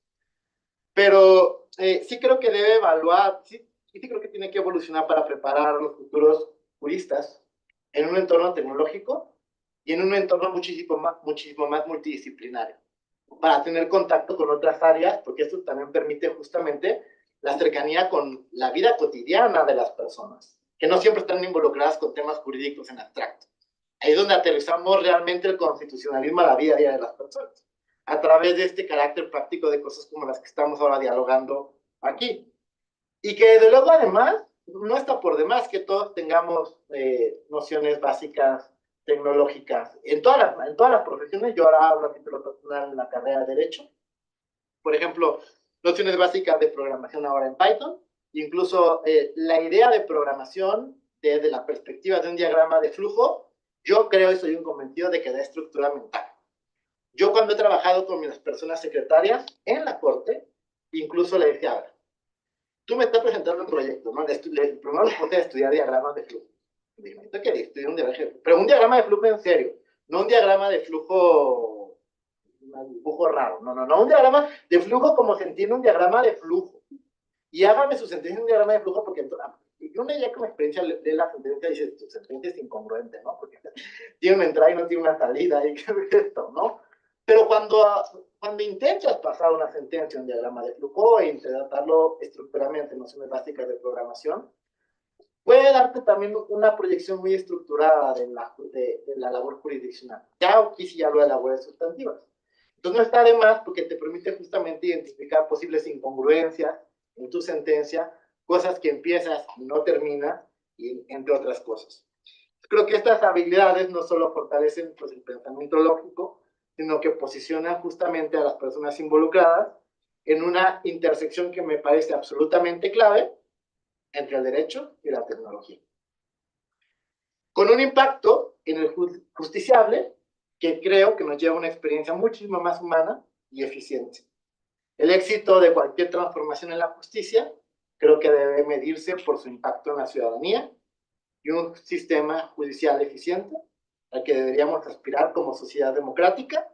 Pero sí creo que debe evaluar, sí creo que tiene que evolucionar para preparar a los futuros juristas en un entorno tecnológico y en un entorno muchísimo más multidisciplinario, para tener contacto con otras áreas, porque esto también permite justamente la cercanía con la vida cotidiana de las personas, que no siempre están involucradas con temas jurídicos en abstracto. Ahí es donde aterrizamos realmente el constitucionalismo a la vida diaria de las personas, a través de este carácter práctico de cosas como las que estamos ahora dialogando aquí. Y que desde luego además, no está por demás que todos tengamos nociones básicas tecnológicas en todas las profesiones. Yo ahora hablo a título personal en la carrera de Derecho. Por ejemplo, nociones básicas de programación ahora en Python. Incluso la idea de programación desde la perspectiva de un diagrama de flujo, yo creo y soy un convencido de que da estructura mental. Yo cuando he trabajado con mis personas secretarias en la corte, incluso le decía, a ver, tú me estás presentando un proyecto, ¿no? Primero les puse a estudiar diagramas de flujo. Dije, ¿esto qué? Estudiar un diagrama de flujo. Pero un diagrama de flujo en serio, no un diagrama de flujo, un dibujo raro, no, un diagrama de flujo como se entiende un diagrama de flujo. Y hágame su sentencia en un diagrama de flujo, porque uno ya con experiencia lee la sentencia y dice, tu sentencia es incongruente, ¿no? Porque tiene una entrada y no tiene una salida, y qué es esto, ¿no? Pero cuando intentas pasar una sentencia en un diagrama de flujo e tratarlo estructuralmente en nociones básicas de programación, puede darte también una proyección muy estructurada de la labor jurisdiccional. Ya aquí sí hablo de labores sustantivas. Entonces no está de más porque te permite justamente identificar posibles incongruencias en tu sentencia, cosas que empiezas y no terminas, y entre otras cosas. Creo que estas habilidades no solo fortalecen pues, el pensamiento lógico, sino que posicionan justamente a las personas involucradas en una intersección que me parece absolutamente clave entre el derecho y la tecnología. Con un impacto en el justiciable que creo que nos lleva a una experiencia muchísimo más humana y eficiente. El éxito de cualquier transformación en la justicia creo que debe medirse por su impacto en la ciudadanía y un sistema judicial eficiente al que deberíamos aspirar como sociedad democrática.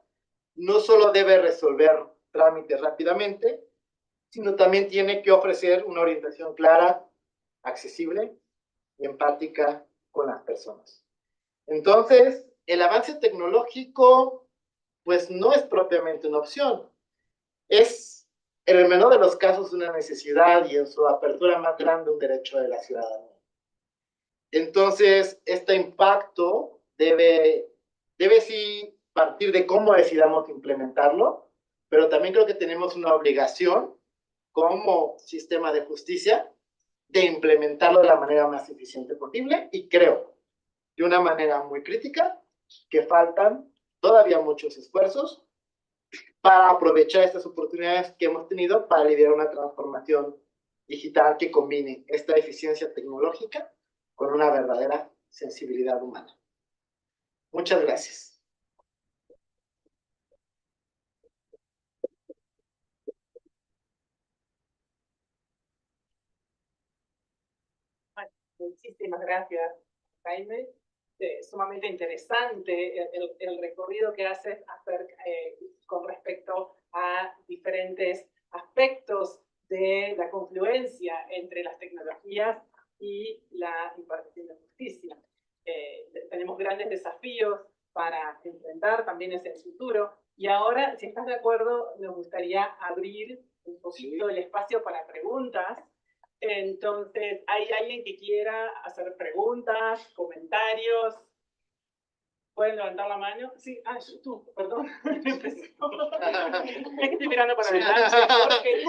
No solo debe resolver trámites rápidamente, sino también tiene que ofrecer una orientación clara, accesible y empática con las personas. Entonces, el avance tecnológico, pues no es propiamente una opción, es en el menor de los casos una necesidad y en su apertura más grande un derecho de la ciudadanía. Entonces, este impacto debe sí partir de cómo decidamos implementarlo, pero también creo que tenemos una obligación como sistema de justicia de implementarlo de la manera más eficiente posible y creo de una manera muy crítica que faltan todavía muchos esfuerzos para aprovechar estas oportunidades que hemos tenido para liderar una transformación digital que combine esta eficiencia tecnológica con una verdadera sensibilidad humana. Muchas gracias. Muchísimas gracias, Jaime. Sumamente interesante el recorrido que haces con respecto a diferentes aspectos de la confluencia entre las tecnologías y la impartición de justicia. Tenemos grandes desafíos para enfrentar también ese futuro. Y ahora, si estás de acuerdo, nos gustaría abrir un poquito el espacio para preguntas. Entonces, ¿hay alguien que quiera hacer preguntas, comentarios? ¿Pueden levantar la mano? Sí, tú, perdón. Empezó. Es que estoy mirando para adelante.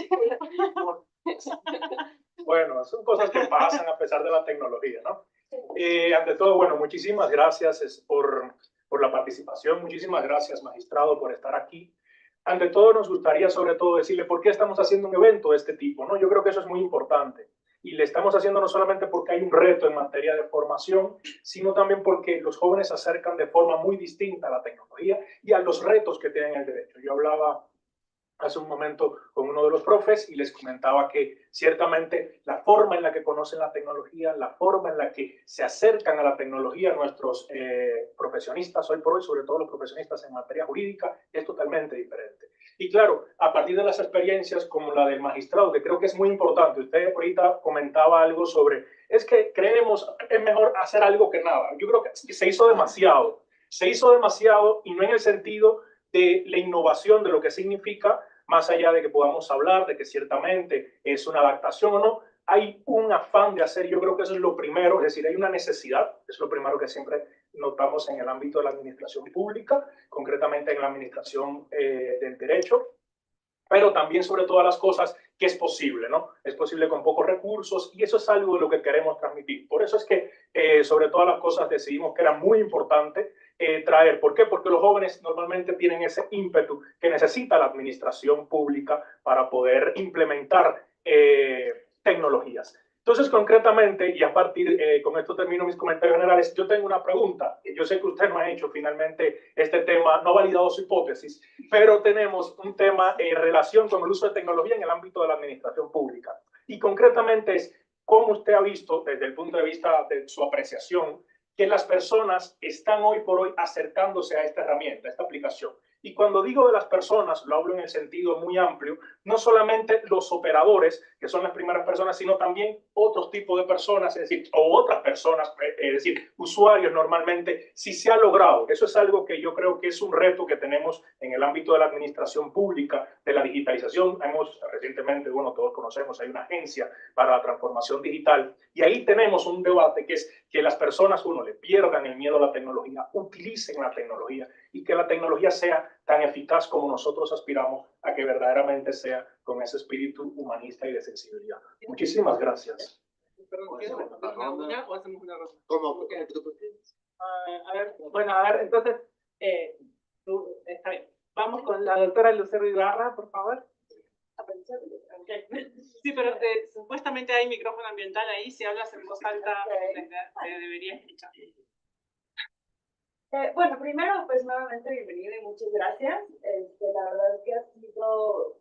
Bueno, son cosas que pasan a pesar de la tecnología, ¿no? Ante todo, bueno, muchísimas gracias por la participación. Muchísimas gracias, magistrado, por estar aquí. Ante todo, nos gustaría sobre todo decirle por qué estamos haciendo un evento de este tipo, ¿no? Yo creo que eso es muy importante. Y le estamos haciendo no solamente porque hay un reto en materia de formación, sino también porque los jóvenes se acercan de forma muy distinta a la tecnología y a los retos que tienen el derecho. Yo hablaba hace un momento con uno de los profes y les comentaba que ciertamente la forma en la que conocen la tecnología, la forma en la que se acercan a la tecnología nuestros profesionistas hoy por hoy, sobre todo los profesionistas en materia jurídica, es totalmente diferente. Y claro, a partir de las experiencias como la del magistrado, que creo que es muy importante, usted ahorita comentaba algo sobre, es que creemos es mejor hacer algo que nada. Yo creo que se hizo demasiado y no en el sentido de la innovación, de lo que significa, más allá de que podamos hablar de que ciertamente es una adaptación o no, hay un afán de hacer, yo creo que eso es lo primero, es decir, hay una necesidad, es lo primero que siempre notamos en el ámbito de la administración pública, concretamente en la administración del derecho, pero también sobre todas las cosas que es posible, ¿no? Es posible con pocos recursos y eso es algo de lo que queremos transmitir. Por eso es que sobre todas las cosas decidimos que era muy importante traer. ¿Por qué? Porque los jóvenes normalmente tienen ese ímpetu que necesita la administración pública para poder implementar tecnologías. Entonces, concretamente, y a partir, con esto termino mis comentarios generales, yo tengo una pregunta. Yo sé que usted no ha hecho finalmente este tema, no ha validado su hipótesis, pero tenemos un tema en relación con el uso de tecnología en el ámbito de la administración pública. Y concretamente es cómo usted ha visto, desde el punto de vista de su apreciación, que las personas están hoy por hoy acercándose a esta herramienta, a esta aplicación. Y cuando digo de las personas, lo hablo en el sentido muy amplio, no solamente los operadores, que son las primeras personas, sino también otros tipos de personas, es decir, o otras personas, es decir, usuarios normalmente, si se ha logrado. Eso es algo que yo creo que es un reto que tenemos en el ámbito de la administración pública, de la digitalización. Hemos recientemente, bueno, todos conocemos, hay una agencia para la transformación digital, y ahí tenemos un debate que es que las personas, uno, le pierdan el miedo a la tecnología, utilicen la tecnología, y que la tecnología sea tan eficaz como nosotros aspiramos a que verdaderamente sea con ese espíritu humanista y de sensibilidad. Muchísimas gracias. ¿Una o hacemos una ronda? ¿Cómo? A ver, bueno, a ver, entonces, está bien. Vamos con la doctora Lucero Ibarra, por favor. Okay. Sí, pero supuestamente hay micrófono ambiental ahí, si hablas en voz alta, debería escuchar. Bueno, primero, pues nuevamente bienvenido y muchas gracias. La verdad es que ha sido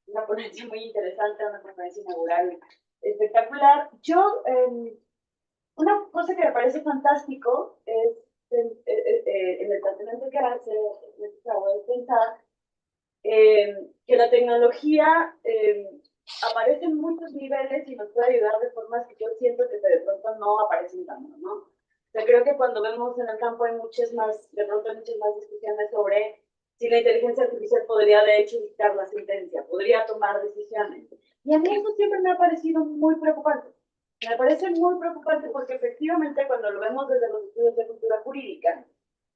una ponencia muy interesante, una conferencia inaugural espectacular. Yo, una cosa que me parece fantástico es en el planteamiento que hace, es pensar que la tecnología aparece en muchos niveles y nos puede ayudar de formas que yo siento que de pronto no aparecen tanto, ¿no? O sea, creo que cuando vemos en el campo hay de pronto hay muchas más discusiones sobre si la inteligencia artificial podría de hecho dictar la sentencia, podría tomar decisiones. Y a mí eso siempre me ha parecido muy preocupante. Me parece muy preocupante porque efectivamente cuando lo vemos desde los estudios de cultura jurídica,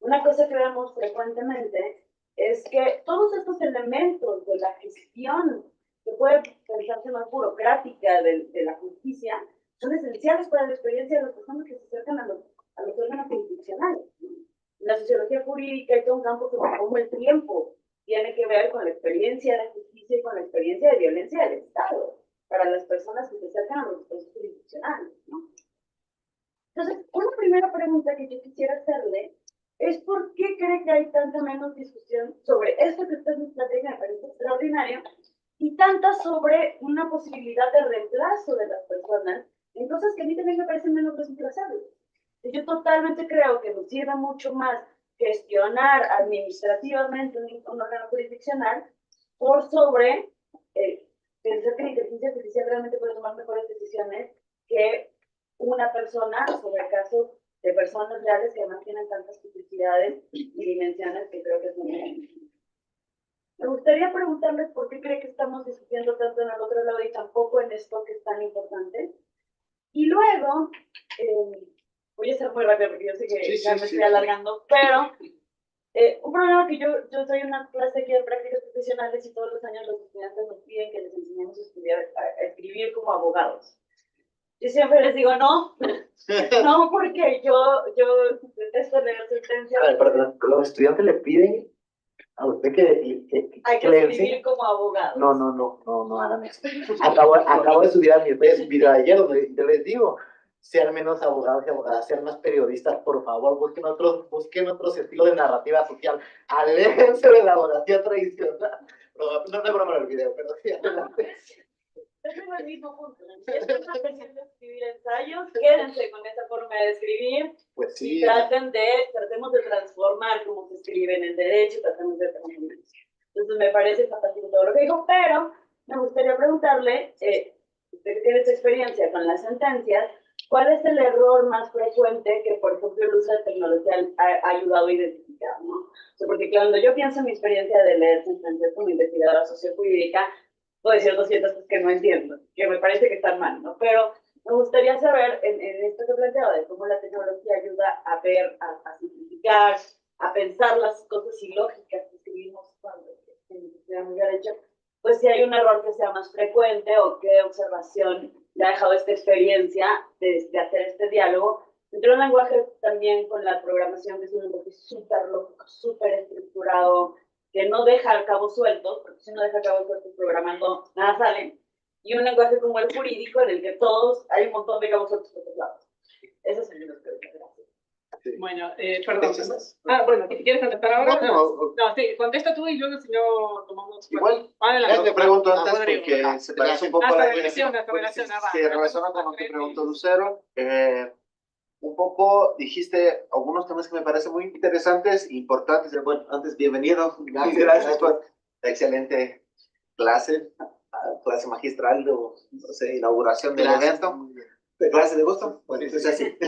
una cosa que vemos frecuentemente es que todos estos elementos de la gestión que puede pensarse más burocrática de la justicia son esenciales para la experiencia de las personas que se acercan a los órganos jurisdiccionales. La sociología jurídica es un campo que como el tiempo tiene que ver con la experiencia de justicia y con la experiencia de violencia del Estado para las personas que se acercan a los procesos jurisdiccionales, ¿no? Entonces, una primera pregunta que yo quisiera hacerle es ¿por qué cree que hay tanta menos discusión sobre esto que usted nos platica, me parece extraordinario, y tanta sobre una posibilidad de reemplazo de las personas en cosas que a mí también me parecen menos reemplazables? Yo totalmente creo que nos sirve mucho más gestionar administrativamente un órgano jurisdiccional por sobre pensar que la inteligencia artificial realmente puede tomar mejores decisiones que una persona sobre casos de personas reales que además tienen tantas complejidades y dimensiones que creo que es muy difícil. Me gustaría preguntarles por qué cree que estamos discutiendo tanto en el otro lado y tampoco en esto que es tan importante. Y luego, Voy a ser muy rápido porque yo sé que Sí, ya sí, me sí. estoy alargando, pero un problema que yo soy una clase aquí de prácticas profesionales y todos los años los estudiantes nos piden que les enseñemos a estudiar, a escribir como abogados. Yo siempre les digo, no, no, porque yo detesto leer sentencias. A ver, perdón, los estudiantes le piden a usted Hay que le escribir enseñe. como abogados. No hagan eso. Acabo de subir a mis redes un video ayer donde yo les digo, sean menos abogados y abogadas, sean más periodistas, por favor, busquen otros estilos de narrativa social, aléjense de la abogacía tradicional. No te broma el video, pero sí, adelante. Es el mismo punto. Si es una cuestión de escribir ensayos, quédense con esa forma de escribir Pues y sí. tratemos de transformar cómo se escribe en el derecho, tratemos de transformar. Entonces me parece fantástico todo lo que dijo, pero me gustaría preguntarle, usted que tiene esa experiencia con las sentencias, ¿cuál es el error más frecuente que, por ejemplo, el uso de tecnología ha ayudado a identificar? ¿No? O sea, porque cuando yo pienso en mi experiencia de leer sentencias como investigadora sociojurídica, puedo decir 200 cosas que no entiendo, que me parece que están mal, ¿no? Pero me gustaría saber, en esto que planteaba, de cómo la tecnología ayuda a ver, a simplificar, a pensar las cosas ilógicas que escribimos cuando muy derecho, pues si hay un error que sea más frecuente o qué observación le ha dejado esta experiencia de hacer este diálogo entre un lenguaje también con la programación, que es un lenguaje súper lógico, súper estructurado, que no deja cabos sueltos, porque si no deja cabos sueltos programando, nada sale, y un lenguaje como el jurídico en el que todos, hay un montón de cabos sueltos por todos lados. Eso es el gracias. Sí. Bueno, perdón. Bueno, si quieres contestar ahora. No, sí, contesta tú y luego si no tomamos. Igual, adelante. te pregunto antes Rodrigo. porque se parece un poco Hasta a la relaciona. se relaciona con lo que preguntó Lucero. Un poco dijiste algunos temas que me parecen muy interesantes e importantes. Bueno, antes, bienvenido. Gracias por la excelente clase, clase magistral o no sé, inauguración del evento. ¿De clase de gusto? Bueno, es así.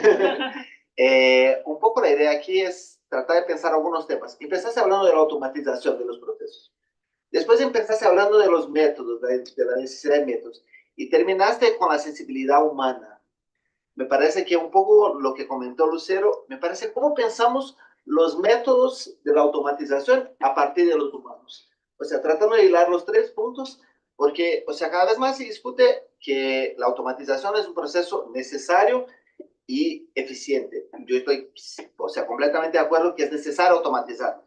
Un poco la idea aquí es tratar de pensar algunos temas. Empezaste hablando de la automatización de los procesos. Después empezaste hablando de los métodos, de la necesidad de métodos. Y terminaste con la sensibilidad humana. Me parece que un poco lo que comentó Lucero, me parece cómo pensamos los métodos de la automatización a partir de los humanos. O sea, tratando de hilar los tres puntos, porque, o sea, cada vez más se discute que la automatización es un proceso necesario y eficiente. Yo estoy, o sea, completamente de acuerdo que es necesario automatizar.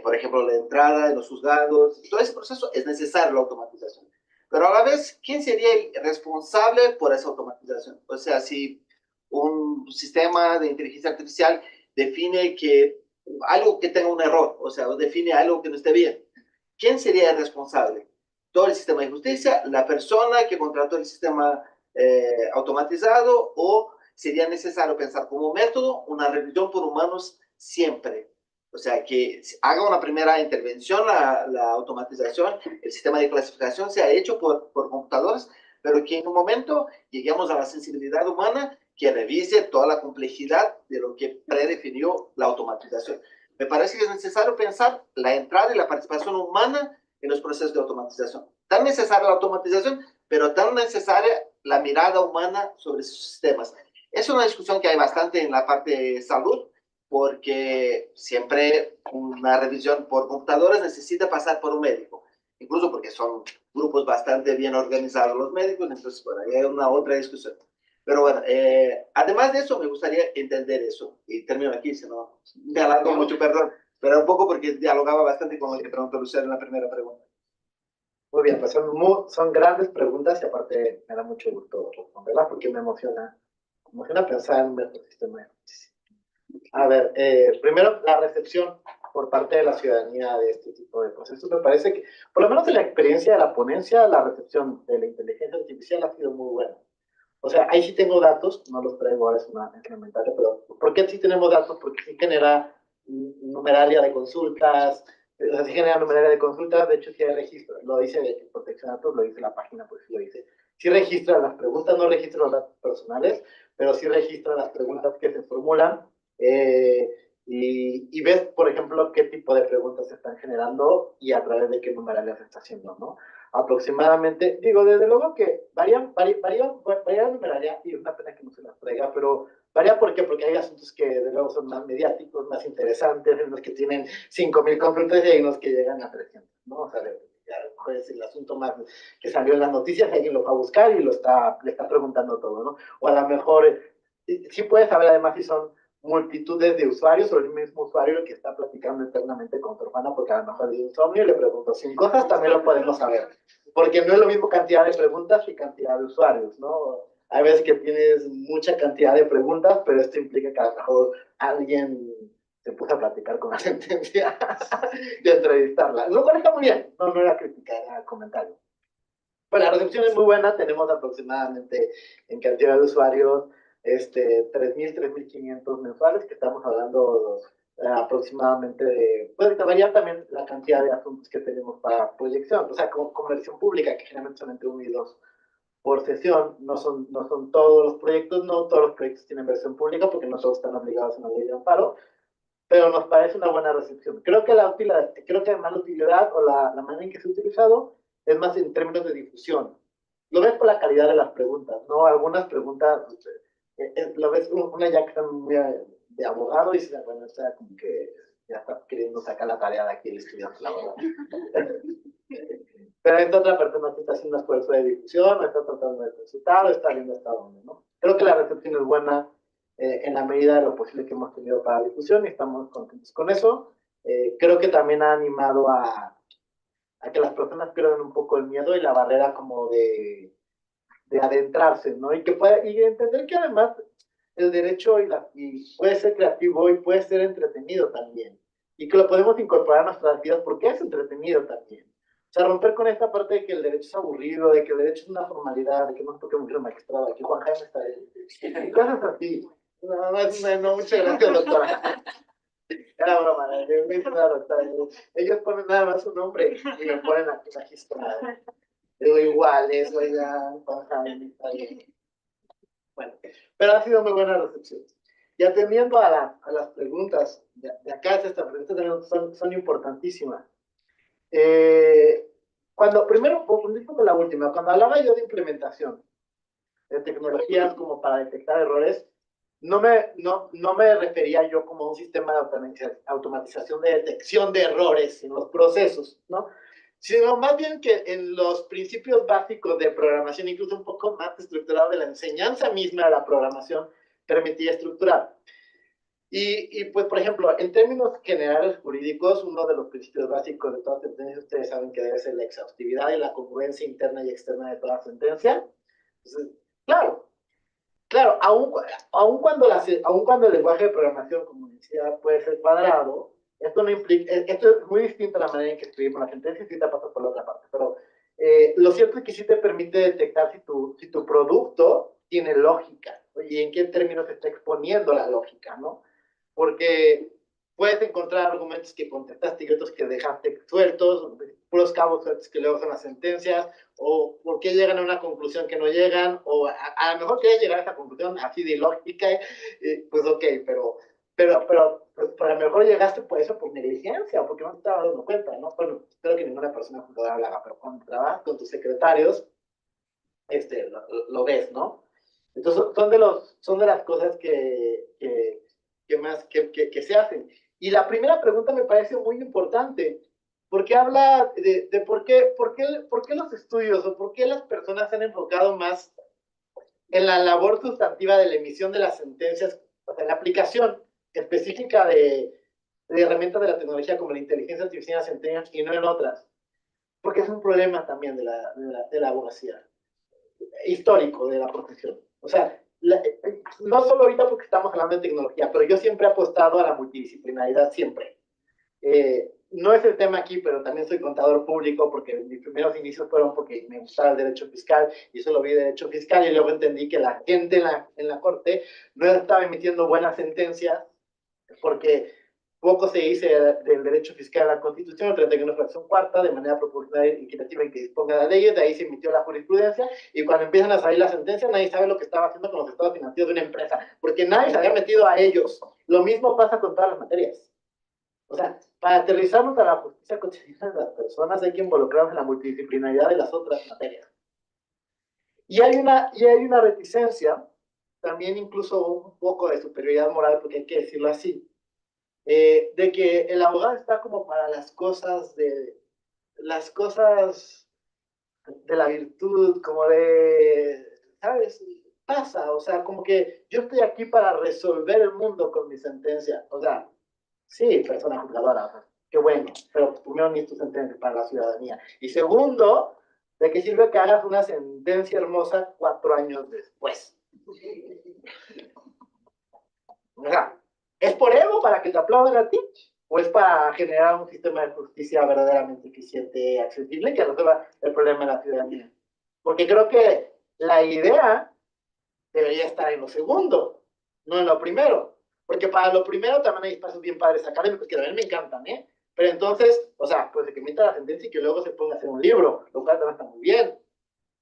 Por ejemplo, la entrada en los juzgados, todo ese proceso es necesario la automatización. Pero a la vez, ¿quién sería el responsable por esa automatización? O sea, si un sistema de inteligencia artificial define que algo que tenga un error, o sea, define algo que no esté bien, ¿quién sería el responsable? ¿Todo el sistema de justicia? ¿La persona que contrató el sistema automatizado? ¿O sería necesario pensar como método una revisión por humanos siempre? O sea, que haga una primera intervención la automatización, el sistema de clasificación sea hecho por computadores, pero que en un momento lleguemos a la sensibilidad humana que revise toda la complejidad de lo que predefinió la automatización. Me parece que es necesario pensar la entrada y la participación humana en los procesos de automatización. Tan necesaria la automatización, pero tan necesaria la mirada humana sobre esos sistemas. Es una discusión que hay bastante en la parte de salud, porque siempre una revisión por computadores necesita pasar por un médico, incluso porque son grupos bastante bien organizados los médicos, entonces bueno, ahí hay una otra discusión. Pero bueno, además de eso me gustaría entender eso, y termino aquí, si no me alargo mucho, perdón, pero un poco porque dialogaba bastante con lo que preguntó Lucero en la primera pregunta. Muy bien, pues son grandes preguntas y aparte me da mucho gusto responderlas porque me emociona pensar en un mejor sistema de justicia. A ver, primero la recepción por parte de la ciudadanía de este tipo de procesos. Me parece que, por lo menos en la experiencia de la ponencia, la recepción de la inteligencia artificial ha sido muy buena. O sea, ahí sí tengo datos, no los traigo ahora, es una implementaria, pero ¿por qué sí tenemos datos? Porque sí genera numeralia de consultas, o sea, sí genera numeralia de consultas, de hecho sí hay registro, lo dice de Protección de Datos, lo dice la página, pues sí lo dice. Sí registra las preguntas, no registra los datos personales, pero sí registra las preguntas que se formulan, y ves, por ejemplo, qué tipo de preguntas se están generando y a través de qué numeralia se está haciendo, ¿no? aproximadamente. Digo, desde luego que varían la numeralia, y es una pena que no se las traiga, pero varía ¿por qué? Porque hay asuntos que de luego son más mediáticos, más interesantes, en los que tienen 5,000 consultas y hay unos que llegan a 300, ¿no? O sea, ya es el asunto más que salió en las noticias, alguien lo va a buscar y le está preguntando todo, ¿no? O a lo mejor sí puedes saber además si son multitudes de usuarios o el mismo usuario el que está platicando internamente con tu hermana porque a lo mejor hay insomnio y le pregunto 100 cosas, también lo podemos saber. Porque no es lo mismo cantidad de preguntas y cantidad de usuarios, ¿no? Hay veces que tienes mucha cantidad de preguntas, pero esto implica que a lo mejor alguien se puso a platicar con la sentencia y a entrevistarla. Lo cual está muy bien, no era crítica, era comentario. Pues la recepción es muy buena, tenemos aproximadamente en cantidad de usuarios 3,000, 3,500 mensuales, que estamos hablando aproximadamente de, puede variar también la cantidad de asuntos que tenemos para proyección, o sea, como versión pública, que generalmente son entre 1 y 2 por sesión, no son todos los proyectos, no todos los proyectos tienen versión pública porque no todos están obligados a una ley de amparo, pero nos parece una buena recepción. Creo que además la utilidad o la manera en que se ha utilizado es más en términos de difusión. Lo ves por la calidad de las preguntas, ¿no? Algunas preguntas, lo ves una ya que están muy de abogado y dices, bueno, o sea, como que ya está queriendo sacar la tarea de aquí el estudiante, la verdad. Pero esta otra persona que está haciendo un esfuerzo de difusión, o está tratando de consultar, o está viendo hasta dónde, ¿no? Creo que la recepción es buena en la medida de lo posible que hemos tenido para la difusión y estamos contentos con eso. Creo que también ha animado a que las personas pierdan un poco el miedo y la barrera como de adentrarse, ¿no? Y entender que además el derecho y puede ser creativo y puede ser entretenido también. Y que lo podemos incorporar a nuestras vidas porque es entretenido también. O sea, romper con esta parte de que el derecho es aburrido, de que el derecho es una formalidad, de que no toque mucho el magistrado, de que Juan Jaime está ahí. Y cosas así. No, muchas gracias, doctora. Era broma, doctora. Ellos ponen nada más su nombre y me ponen aquí magistrado. Digo, igual, eso ya, Juan Jaime está bien. Bueno, pero ha sido muy buena recepción. Y atendiendo a las preguntas, de acá estas preguntas también son importantísimas. Primero, con la última, cuando hablaba yo de implementación de tecnologías como para detectar errores, no me refería yo como a un sistema de automatización de detección de errores en los procesos, ¿no? Sino más bien que en los principios básicos de programación, incluso un poco más estructurado de la enseñanza misma de la programación, permitía estructurar. Pues, por ejemplo, en términos generales jurídicos, uno de los principios básicos de toda sentencia, ustedes saben que debe ser la exhaustividad y la congruencia interna y externa de toda sentencia. Entonces, claro, aun cuando el lenguaje de programación, como decía, puede ser cuadrado, esto no implica, esto es muy distinto a la manera en que escribimos la sentencia y sí te pasa por la otra parte, pero lo cierto es que sí te permite detectar si tu producto tiene lógica, y en qué términos se está exponiendo la lógica, ¿no? Porque puedes encontrar argumentos que contestaste y otros que dejaste sueltos, puros cabos sueltos que luego son las sentencias, o por qué llegan a una conclusión que no llegan, o a lo mejor quieres llegar a esa conclusión así de lógica, pues ok, pero pues, a lo mejor llegaste por eso, por negligencia, o porque no te estabas dando cuenta, ¿no? Bueno, espero que ninguna persona juzgadora lo haga, pero cuando trabajas con tus secretarios, lo ves, ¿no? Entonces, son de las cosas que se hacen. Y la primera pregunta me parece muy importante, porque habla de por qué los estudios o por qué las personas se han enfocado más en la labor sustantiva de la emisión de las sentencias, o sea, la aplicación específica de herramientas de la tecnología como la inteligencia artificial en las sentencias y no en otras, porque es un problema también de la abogacía histórico de la profesión. O sea, no solo ahorita porque estamos hablando de tecnología, pero yo siempre he apostado a la multidisciplinaridad, siempre. No es el tema aquí, pero también soy contador público porque mis primeros inicios fueron porque me gustaba el derecho fiscal y solo vi derecho fiscal y luego entendí que la gente en la corte no estaba emitiendo buenas sentencias porque poco se dice del derecho fiscal en la Constitución, el 31 fracción cuarta, de manera proporcional y equitativa en que disponga las leyes, de ahí se emitió la jurisprudencia, y cuando empiezan a salir las sentencias, nadie sabe lo que estaba haciendo con los estados financieros de una empresa, porque nadie se había metido a ellos. Lo mismo pasa con todas las materias. O sea, para aterrizarnos a la justicia cotidiana de las personas hay que involucrarnos en la multidisciplinaridad de las otras materias. Y hay una reticencia, también incluso un poco de superioridad moral, porque hay que decirlo así, de que el abogado está como para las cosas de la virtud, como de, ¿sabes? Pasa, o sea, como que yo estoy aquí para resolver el mundo con mi sentencia. O sea, sí, persona juzgadora, o sea, qué bueno, pero primero ni tu sentencia para la ciudadanía. Y segundo, ¿de qué sirve que hagas una sentencia hermosa 4 años después? O sea, ¿es por ego para que te aplaudan a ti? ¿O es para generar un sistema de justicia verdaderamente eficiente y accesible que resuelva el problema de la ciudadanía? Porque creo que la idea debería estar en lo segundo, no en lo primero. Porque para lo primero también hay espacios bien padres académicos que a mí me encantan, ¿eh? Pero entonces, o sea, pues de que emita la sentencia y que luego se ponga a hacer un libro, lo cual también está muy bien.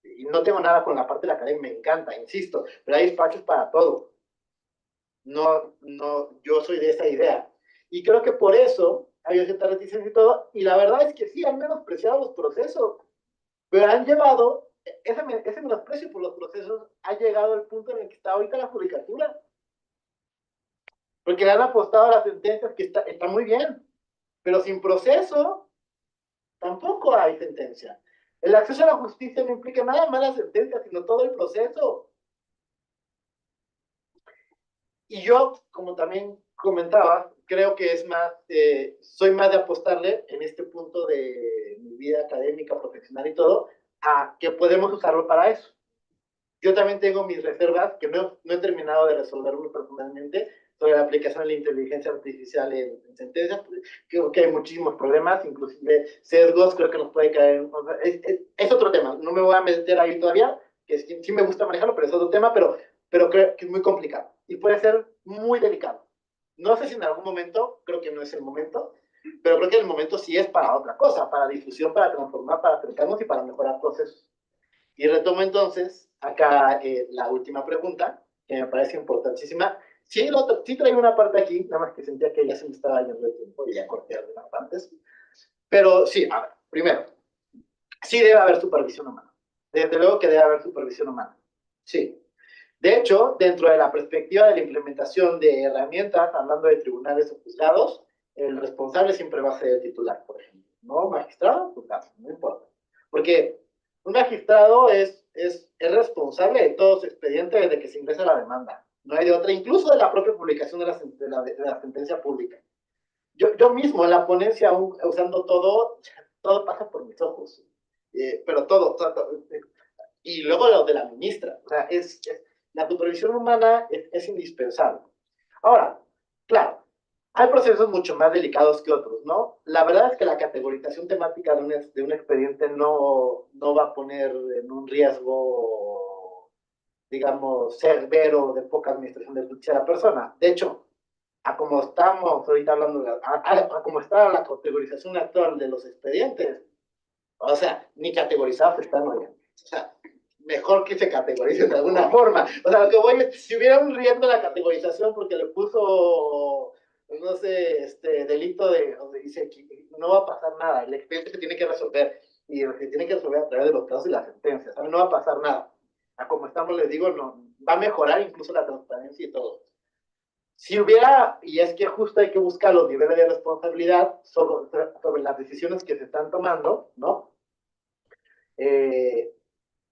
Y no tengo nada con la parte de la academia, me encanta, insisto, pero hay espacios para todo. No, yo soy de esa idea. Y creo que por eso hay cierta reticencia y todo, y la verdad es que sí, han menospreciado los procesos, pero han llevado, ese menosprecio por los procesos ha llegado al punto en el que está ahorita la judicatura, porque le han apostado a las sentencias que está muy bien, pero sin proceso tampoco hay sentencia. El acceso a la justicia no implica nada más la sentencia, sino todo el proceso. Y yo, como también comentaba, creo que es más, soy más de apostarle en este punto de mi vida académica, profesional y todo, a que podemos usarlo para eso. Yo también tengo mis reservas que no he terminado de resolverlo personalmente sobre la aplicación de la inteligencia artificial en sentencias. Creo que hay muchísimos problemas, inclusive sesgos, creo que nos puede caer. Es otro tema, no me voy a meter ahí todavía, que sí me gusta manejarlo, pero es otro tema, pero creo que es muy complicado y puede ser muy delicado. No sé si en algún momento, creo que no es el momento, pero creo que el momento sí es para otra cosa, para difusión, para transformar, para acercarnos y para mejorar procesos. Y retomo entonces acá la última pregunta, que me parece importantísima. Sí, sí traigo una parte aquí, nada más que sentía que ya se me estaba yendo el tiempo y ya corté algunas partes. Pero sí, a ver, primero, sí debe haber supervisión humana. Desde luego que debe haber supervisión humana. Sí. De hecho, dentro de la perspectiva de la implementación de herramientas, hablando de tribunales o juzgados, el responsable siempre va a ser el titular, por ejemplo. ¿No? Magistrado, juzgado, no importa. Porque un magistrado es responsable de todo su expediente desde que se ingresa la demanda. No hay de otra, incluso de la propia publicación de la sentencia pública. Yo mismo en la ponencia, usando todo pasa por mis ojos. Pero todo, y luego lo de la ministra. O sea, la supervisión humana es indispensable. Ahora, claro, hay procesos mucho más delicados que otros, ¿no? La verdad es que la categorización temática de un expediente no va a poner en un riesgo, digamos, severo de poca administración de justicia a la persona. De hecho, a como estamos ahorita hablando, a como está la categorización actual de los expedientes, o sea, ni categorizados están, oigan. O sea, mejor que se categoricen de alguna forma. O sea, lo que voy es, si hubiera un riesgo de la categorización porque le puso, no sé, delito donde dice que no va a pasar nada, el expediente se tiene que resolver y se tiene que resolver a través de los casos y las sentencias, ¿saben? No va a pasar nada. A como estamos, les digo, no, va a mejorar incluso la transparencia y todo. Si hubiera, y es que justo hay que buscar los niveles de responsabilidad sobre las decisiones que se están tomando, ¿no?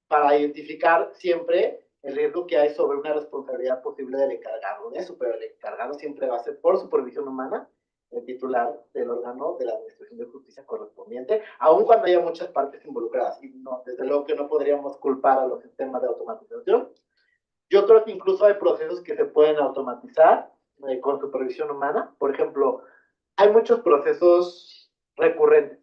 Para identificar siempre el riesgo que hay sobre una responsabilidad posible del encargado de eso, pero el encargado siempre va a ser por supervisión humana el titular del órgano de la Administración de Justicia correspondiente, aun cuando haya muchas partes involucradas. Y no, desde luego que no podríamos culpar a los sistemas de automatización. Yo creo que incluso hay procesos que se pueden automatizar con supervisión humana. Por ejemplo, hay muchos procesos recurrentes,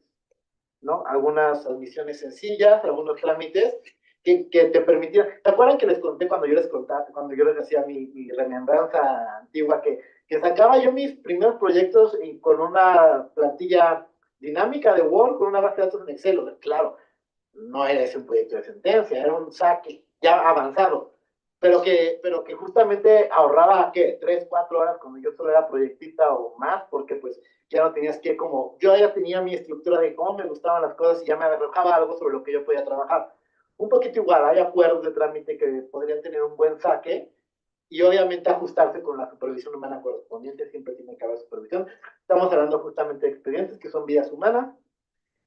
¿no? Algunas admisiones sencillas, algunos trámites que te permitían. ¿Te acuerdan que les conté cuando yo les contaba, cuando yo les hacía mi remembranza antigua, que sacaba yo mis primeros proyectos con una plantilla dinámica de Word, con una base de datos en Excel? Claro, no era ese un proyecto de sentencia, era un saque ya avanzado. pero que justamente ahorraba, ¿qué? 3, 4 horas cuando yo solo era proyectista o más, porque pues ya no tenías que como, yo ya tenía mi estructura de cómo me gustaban las cosas y ya me arrojaba algo sobre lo que yo podía trabajar. Un poquito igual, hay acuerdos de trámite que podrían tener un buen saque y obviamente ajustarse con la supervisión humana correspondiente, siempre tiene que haber supervisión. Estamos hablando justamente de expedientes que son vidas humanas,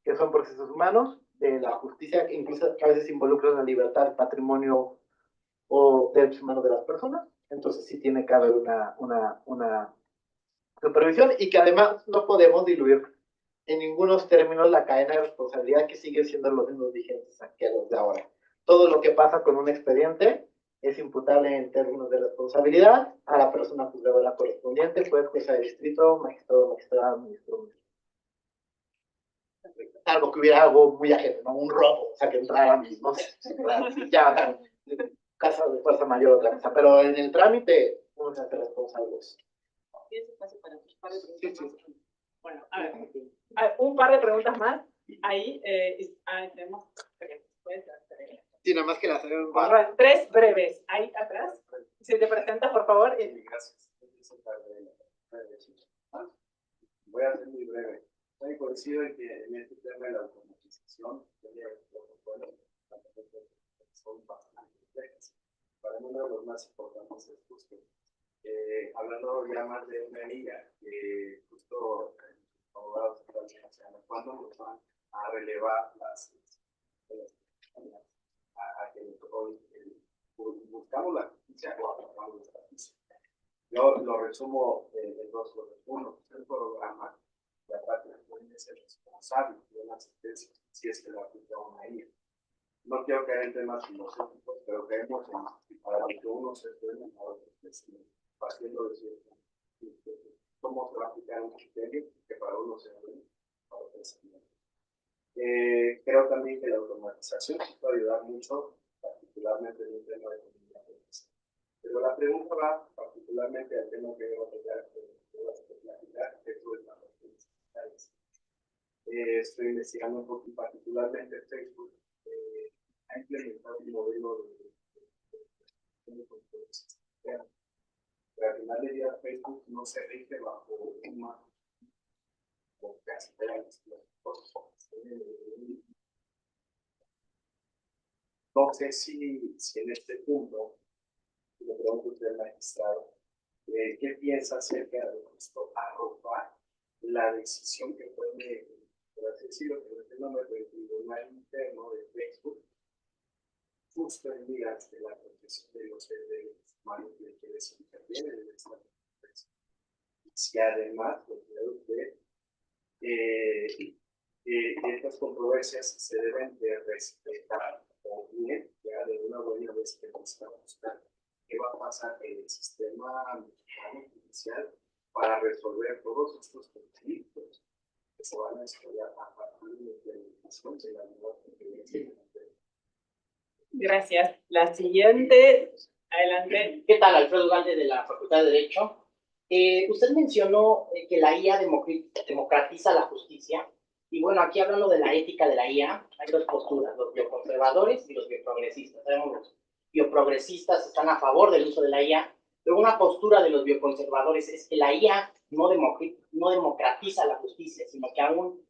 que son procesos humanos, de la justicia, que incluso a veces involucran la libertad, el patrimonio o derechos humanos de las personas. Entonces sí tiene que haber una supervisión y que además no podemos diluir en ningunos términos la cadena de responsabilidad que sigue siendo los mismos vigentes aquí a los de ahora. Todo lo que pasa con un expediente es imputable en términos de responsabilidad a la persona juzgadora correspondiente, juez, jueza de distrito, magistrado, magistrada, ministro. Algo que hubiera algo muy ajeno, ¿no? Un robo, o sea, que entrara mismo, no sé, ya, casa de fuerza mayor otra cosa, pero en el trámite uno se hace responsable. Bueno, a ver, un par de preguntas más. Ahí tenemos Sí, nada más que las tres breves. Ahí atrás. Si te presentas, por favor. Gracias. Voy a ser muy breve. Estoy convencido de que en este tema de la automatización, son bastante complejas. Para mí uno de los más importantes es justo, hablando ya más de una liga, que justo abogados están cuándo nos van a relevar las a que hoy buscamos la justicia o aplicamos la justicia. Yo lo resumo en dos cosas. Uno, el programa, la parte puede ser responsable de una sentencia si es que la aplica una IA. No quiero caer en temas filosóficos, pero creemos en para lo que uno se puede a otros partiendo de cierto. ¿Cómo se va a aplicar un criterio que para uno se puede, para otros no? Creo también que la automatización puede ayudar mucho, particularmente en un tema de comunicación. Pero la pregunta va particularmente al tema que voy a tocar, que es las redes digitales. Estoy investigando un poco, particularmente Facebook, ha implementado un modelo de pero al final del día Facebook no se rige bajo una o casi no sé si en este punto, le pregunto a usted, magistrado, ¿qué piensa acerca de esto arrojar la decisión que puede, por así decirlo, que el nombre del tribunal interno de Facebook, justo en días de la protección de los derechos humanos de quienes intervienen en esta protección? Si además, lo que usted, estas controversias se deben de respetar o bien, ya de una buena vez que nos estamos qué va a pasar en el sistema mexicano judicial para resolver todos estos conflictos que se van a desarrollar a partir de la implementación de la nueva convivencia. Gracias. La siguiente, adelante. ¿Qué tal? Alfredo Galde de la Facultad de Derecho. Usted mencionó que la IA democratiza la justicia. Y bueno, aquí hablando de la ética de la IA, hay dos posturas, los bioconservadores y los bioprogresistas. Sabemos, los bioprogresistas están a favor del uso de la IA, pero una postura de los bioconservadores es que la IA no democratiza la justicia, sino que aún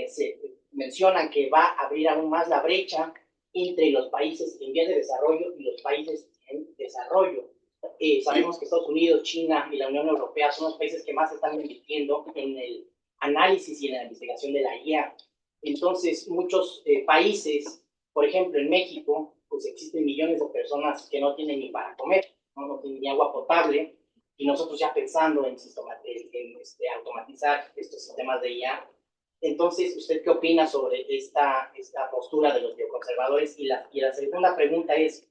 se mencionan que va a abrir aún más la brecha entre los países en vías de desarrollo y los países en desarrollo. Sabemos que Estados Unidos, China y la Unión Europea son los países que más están invirtiendo en el análisis y en la investigación de la IA. Entonces, muchos países, por ejemplo, en México, pues existen millones de personas que no tienen ni para comer, no tienen ni agua potable, y nosotros ya pensando en automatizar estos sistemas de IA. Entonces, ¿usted qué opina sobre esta postura de los bioconservadores? Y la segunda pregunta es,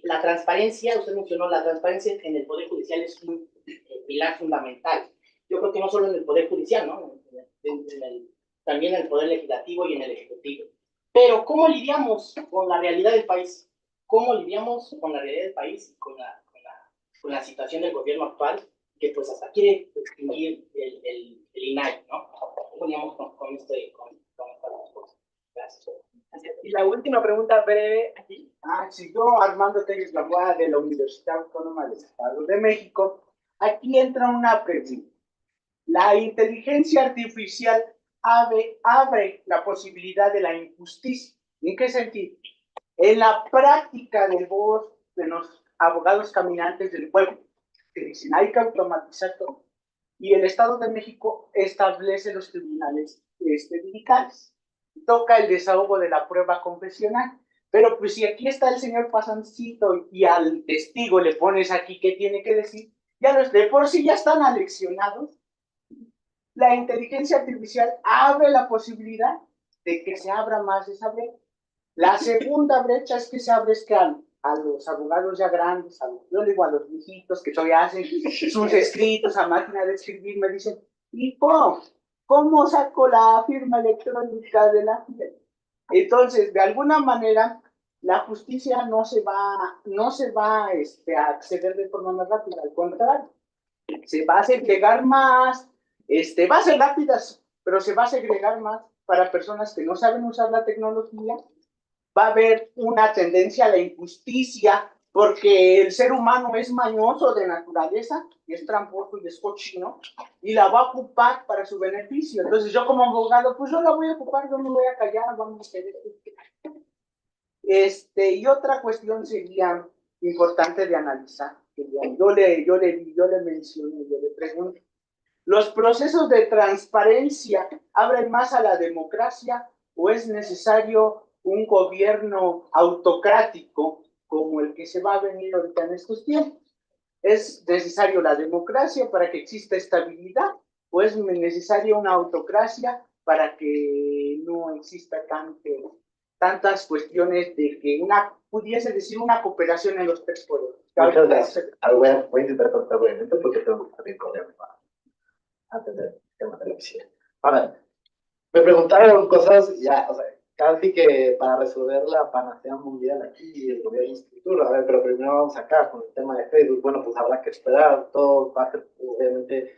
la transparencia, usted mencionó, la transparencia en el Poder Judicial es un pilar fundamental. Yo creo que no solo en el Poder Judicial, ¿no? También en el Poder Legislativo y en el Ejecutivo. Pero, ¿cómo lidiamos con la realidad del país? ¿Cómo lidiamos con la realidad del país y con la situación del gobierno actual, que pues hasta quiere extinguir el INAI, ¿no? ¿Cómo lidiamos con esta cosa? Gracias. Y la última pregunta breve aquí. Sí, yo, Armando Telles Gamboa, de la Universidad Autónoma del Estado de México. Aquí entra una pregunta. La inteligencia artificial abre la posibilidad de la injusticia. ¿En qué sentido? En la práctica de voz de los abogados caminantes del pueblo, que dicen hay que automatizar todo. Y el Estado de México establece los tribunales medicales. Toca el desahogo de la prueba confesional. Pero pues si aquí está el señor pasancito y al testigo le pones aquí qué tiene que decir, ya los de por sí ya están aleccionados. La inteligencia artificial abre la posibilidad de que se abra más esa brecha. La segunda brecha es que se abre es que a los abogados ya grandes, yo le digo a los viejitos que todavía hacen sus escritos a máquina de escribir, me dicen, ¿y cómo saco la firma electrónica de la firma? Entonces, de alguna manera, la justicia no se va a acceder de forma más rápida, al contrario, se va a segregar más, va a ser rápida, pero se va a segregar más para personas que no saben usar la tecnología. Va a haber una tendencia a la injusticia, porque el ser humano es mañoso de naturaleza, y es tramposo y es cochino, y la va a ocupar para su beneficio. Entonces yo como abogado, pues yo la voy a ocupar, yo me voy a callar, vamos a hacer esto. Y otra cuestión sería importante de analizar, que yo le menciono, yo le pregunto, ¿los procesos de transparencia abren más a la democracia o es necesario un gobierno autocrático como el que se va a venir ahorita en estos tiempos? ¿Es necesario la democracia para que exista estabilidad o es necesaria una autocracia para que no exista tantas cuestiones de que pudiese decir una cooperación en los tres poderes? Muchas gracias. Voy a intentar contar brevemente porque tengo que también correr para atender el tema de la oficina. A ver, me preguntaron cosas ya, o sea, casi que para resolver la panacea mundial aquí, el gobierno instituto, a ver, pero primero vamos acá con el tema de Facebook. Bueno, pues habrá que esperar, todo va a ser, obviamente,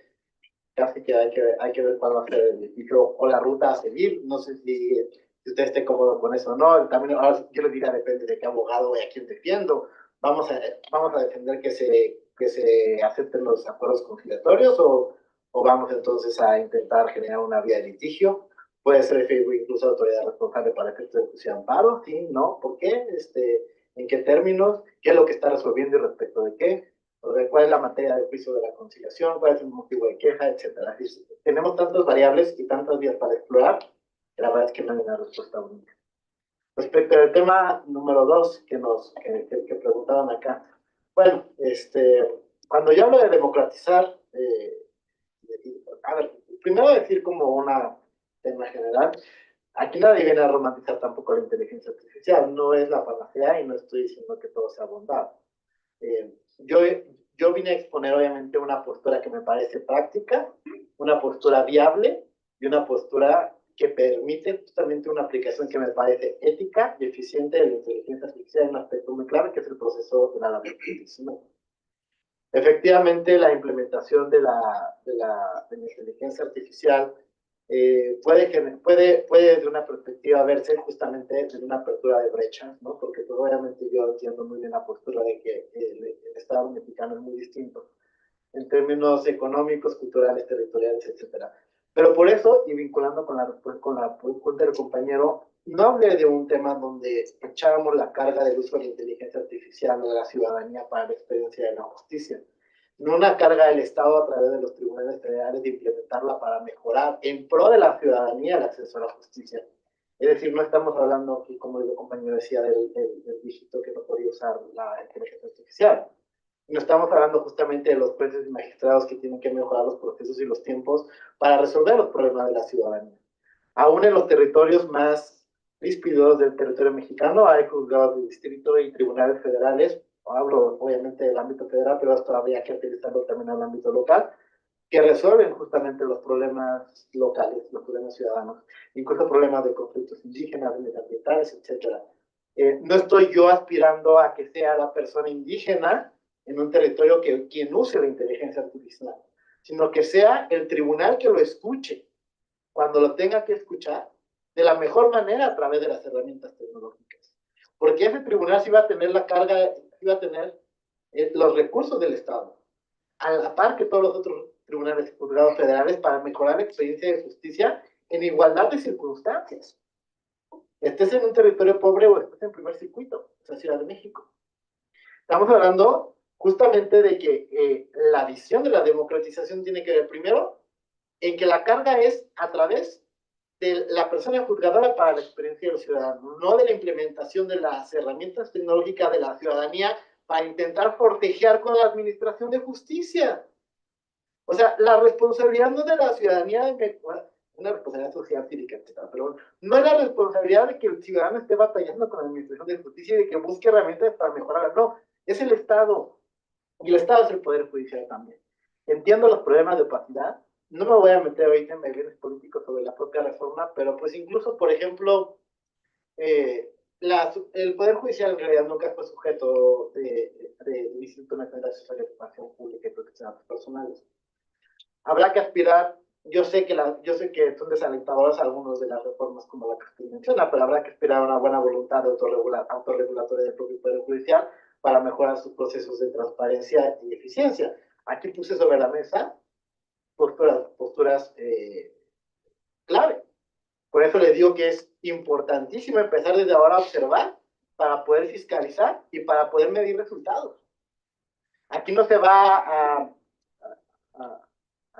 casi que hay que ver cuál va a ser el edificio o la ruta a seguir. No sé si usted esté cómodo con eso o no. También, ahora yo les diría, depende de qué abogado y a quién defiendo. Vamos a defender que se acepten los acuerdos conciliatorios o vamos entonces a intentar generar una vía de litigio. Puede ser Facebook incluso autoridad responsable para que esto se amparo, sí, no, ¿por qué? ¿En qué términos? ¿Qué es lo que está resolviendo y respecto de qué? ¿Cuál es la materia del juicio de la conciliación? ¿Cuál es el motivo de queja? Etcétera. Tenemos tantas variables y tantas vías para explorar que la verdad es que no hay una respuesta única. Respecto al tema número 2 que preguntaban acá. Bueno, cuando yo hablo de democratizar, a ver, primero decir como una tema general, aquí nadie viene a romantizar tampoco la inteligencia artificial, no es la panacea y no estoy diciendo que todo sea bondad. Yo vine a exponer obviamente una postura que me parece práctica, una postura viable y una postura que permite justamente una aplicación que me parece ética y eficiente de la inteligencia artificial en un aspecto muy claro, que es el proceso de la aprendizaje. Efectivamente, la implementación de la inteligencia artificial puede desde una perspectiva verse justamente desde una apertura de brechas, ¿no? Porque pues, obviamente yo entiendo muy bien la postura de que el Estado mexicano es muy distinto en términos económicos, culturales, territoriales, etcétera. Pero por eso, y vinculando con la pregunta del compañero, no hablé de un tema donde echábamos la carga del uso de la inteligencia artificial de la ciudadanía para la experiencia de la justicia, no una carga del Estado a través de los tribunales federales de implementarla para mejorar en pro de la ciudadanía el acceso a la justicia. Es decir, no estamos hablando aquí, como el compañero decía, del dígito que no podía usar la inteligencia artificial. No estamos hablando justamente de los jueces y magistrados que tienen que mejorar los procesos y los tiempos para resolver los problemas de la ciudadanía. Aún en los territorios más ríspidos del territorio mexicano hay juzgados de distrito y tribunales federales, hablo obviamente del ámbito federal, pero esto habría que utilizarlo también en el ámbito local, que resuelven justamente los problemas locales, los problemas ciudadanos, incluso problemas de conflictos indígenas, medioambientales, etc. No estoy yo aspirando a que sea la persona indígena en un territorio quien use la inteligencia artificial, sino que sea el tribunal que lo escuche cuando lo tenga que escuchar de la mejor manera a través de las herramientas tecnológicas. porque ese tribunal sí iba a tener la carga, iba a tener los recursos del Estado, a la par que todos los otros tribunales y juzgados federales, para mejorar la experiencia de justicia en igualdad de circunstancias. Estés en un territorio pobre o estés en primer circuito, o sea, Ciudad de México. Estamos hablando justamente de que la visión de la democratización tiene que ver primero en que la carga es a través de la persona juzgadora para la experiencia de los ciudadanos, no de la implementación de las herramientas tecnológicas de la ciudadanía para intentar forcejear con la administración de justicia. O sea, la responsabilidad no de la ciudadanía, una responsabilidad social cívica, etc. Pero no es la responsabilidad de que el ciudadano esté batallando con la administración de justicia y de que busque herramientas para mejorarla. No, es el Estado. Y el Estado es el Poder Judicial también. Entiendo los problemas de opacidad. No me voy a meter ahorita en medios políticos sobre la propia reforma, pero pues incluso, por ejemplo, el Poder Judicial en realidad nunca fue sujeto del Instituto Nacional de Asesoría de Información Pública y Protección de Datos Personales. Habrá que aspirar, yo sé que son desalentadoras algunos de las reformas como la que usted menciona, pero habrá que aspirar a una buena voluntad de autorregulatoria del propio Poder Judicial para mejorar sus procesos de transparencia y eficiencia. Aquí puse sobre la mesa posturas clave. Por eso les digo que es importantísimo empezar desde ahora a observar para poder fiscalizar y para poder medir resultados. Aquí no se va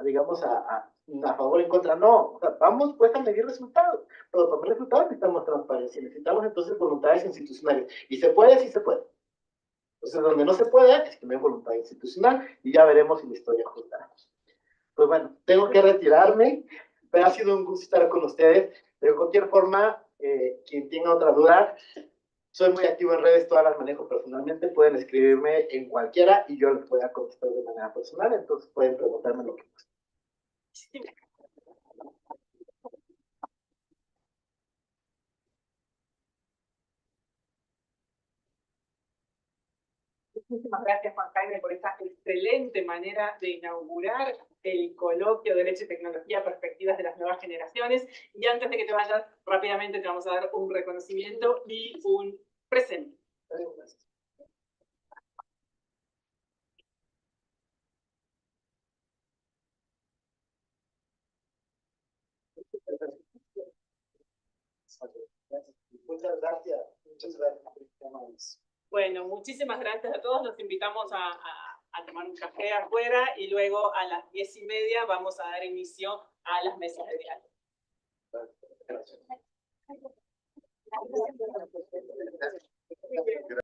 digamos, a favor o en contra, no. O sea, vamos pues a medir resultados. Pero para medir resultados necesitamos transparencia, necesitamos entonces voluntades institucionales. Y se puede, sí se puede. Entonces, donde no se puede, es que no hay voluntad institucional y ya veremos si la historia juzgará. Pues bueno, tengo que retirarme, pero ha sido un gusto estar con ustedes. De cualquier forma, quien tenga otra duda, soy muy activo en redes, todas las manejo personalmente, pueden escribirme en cualquiera y yo les voy a contestar de manera personal, entonces pueden preguntarme lo que quieran. Muchísimas gracias, Juan Jaime, por esta excelente manera de inaugurar el coloquio de Derecho y Tecnología, Perspectivas de las Nuevas Generaciones. Y antes de que te vayas, rápidamente te vamos a dar un reconocimiento y un presente. Muchas gracias. Muchas gracias. Bueno, muchísimas gracias a todos. Los invitamos a tomar un café afuera y luego a las 10:30 vamos a dar inicio a las mesas de diálogo. Gracias.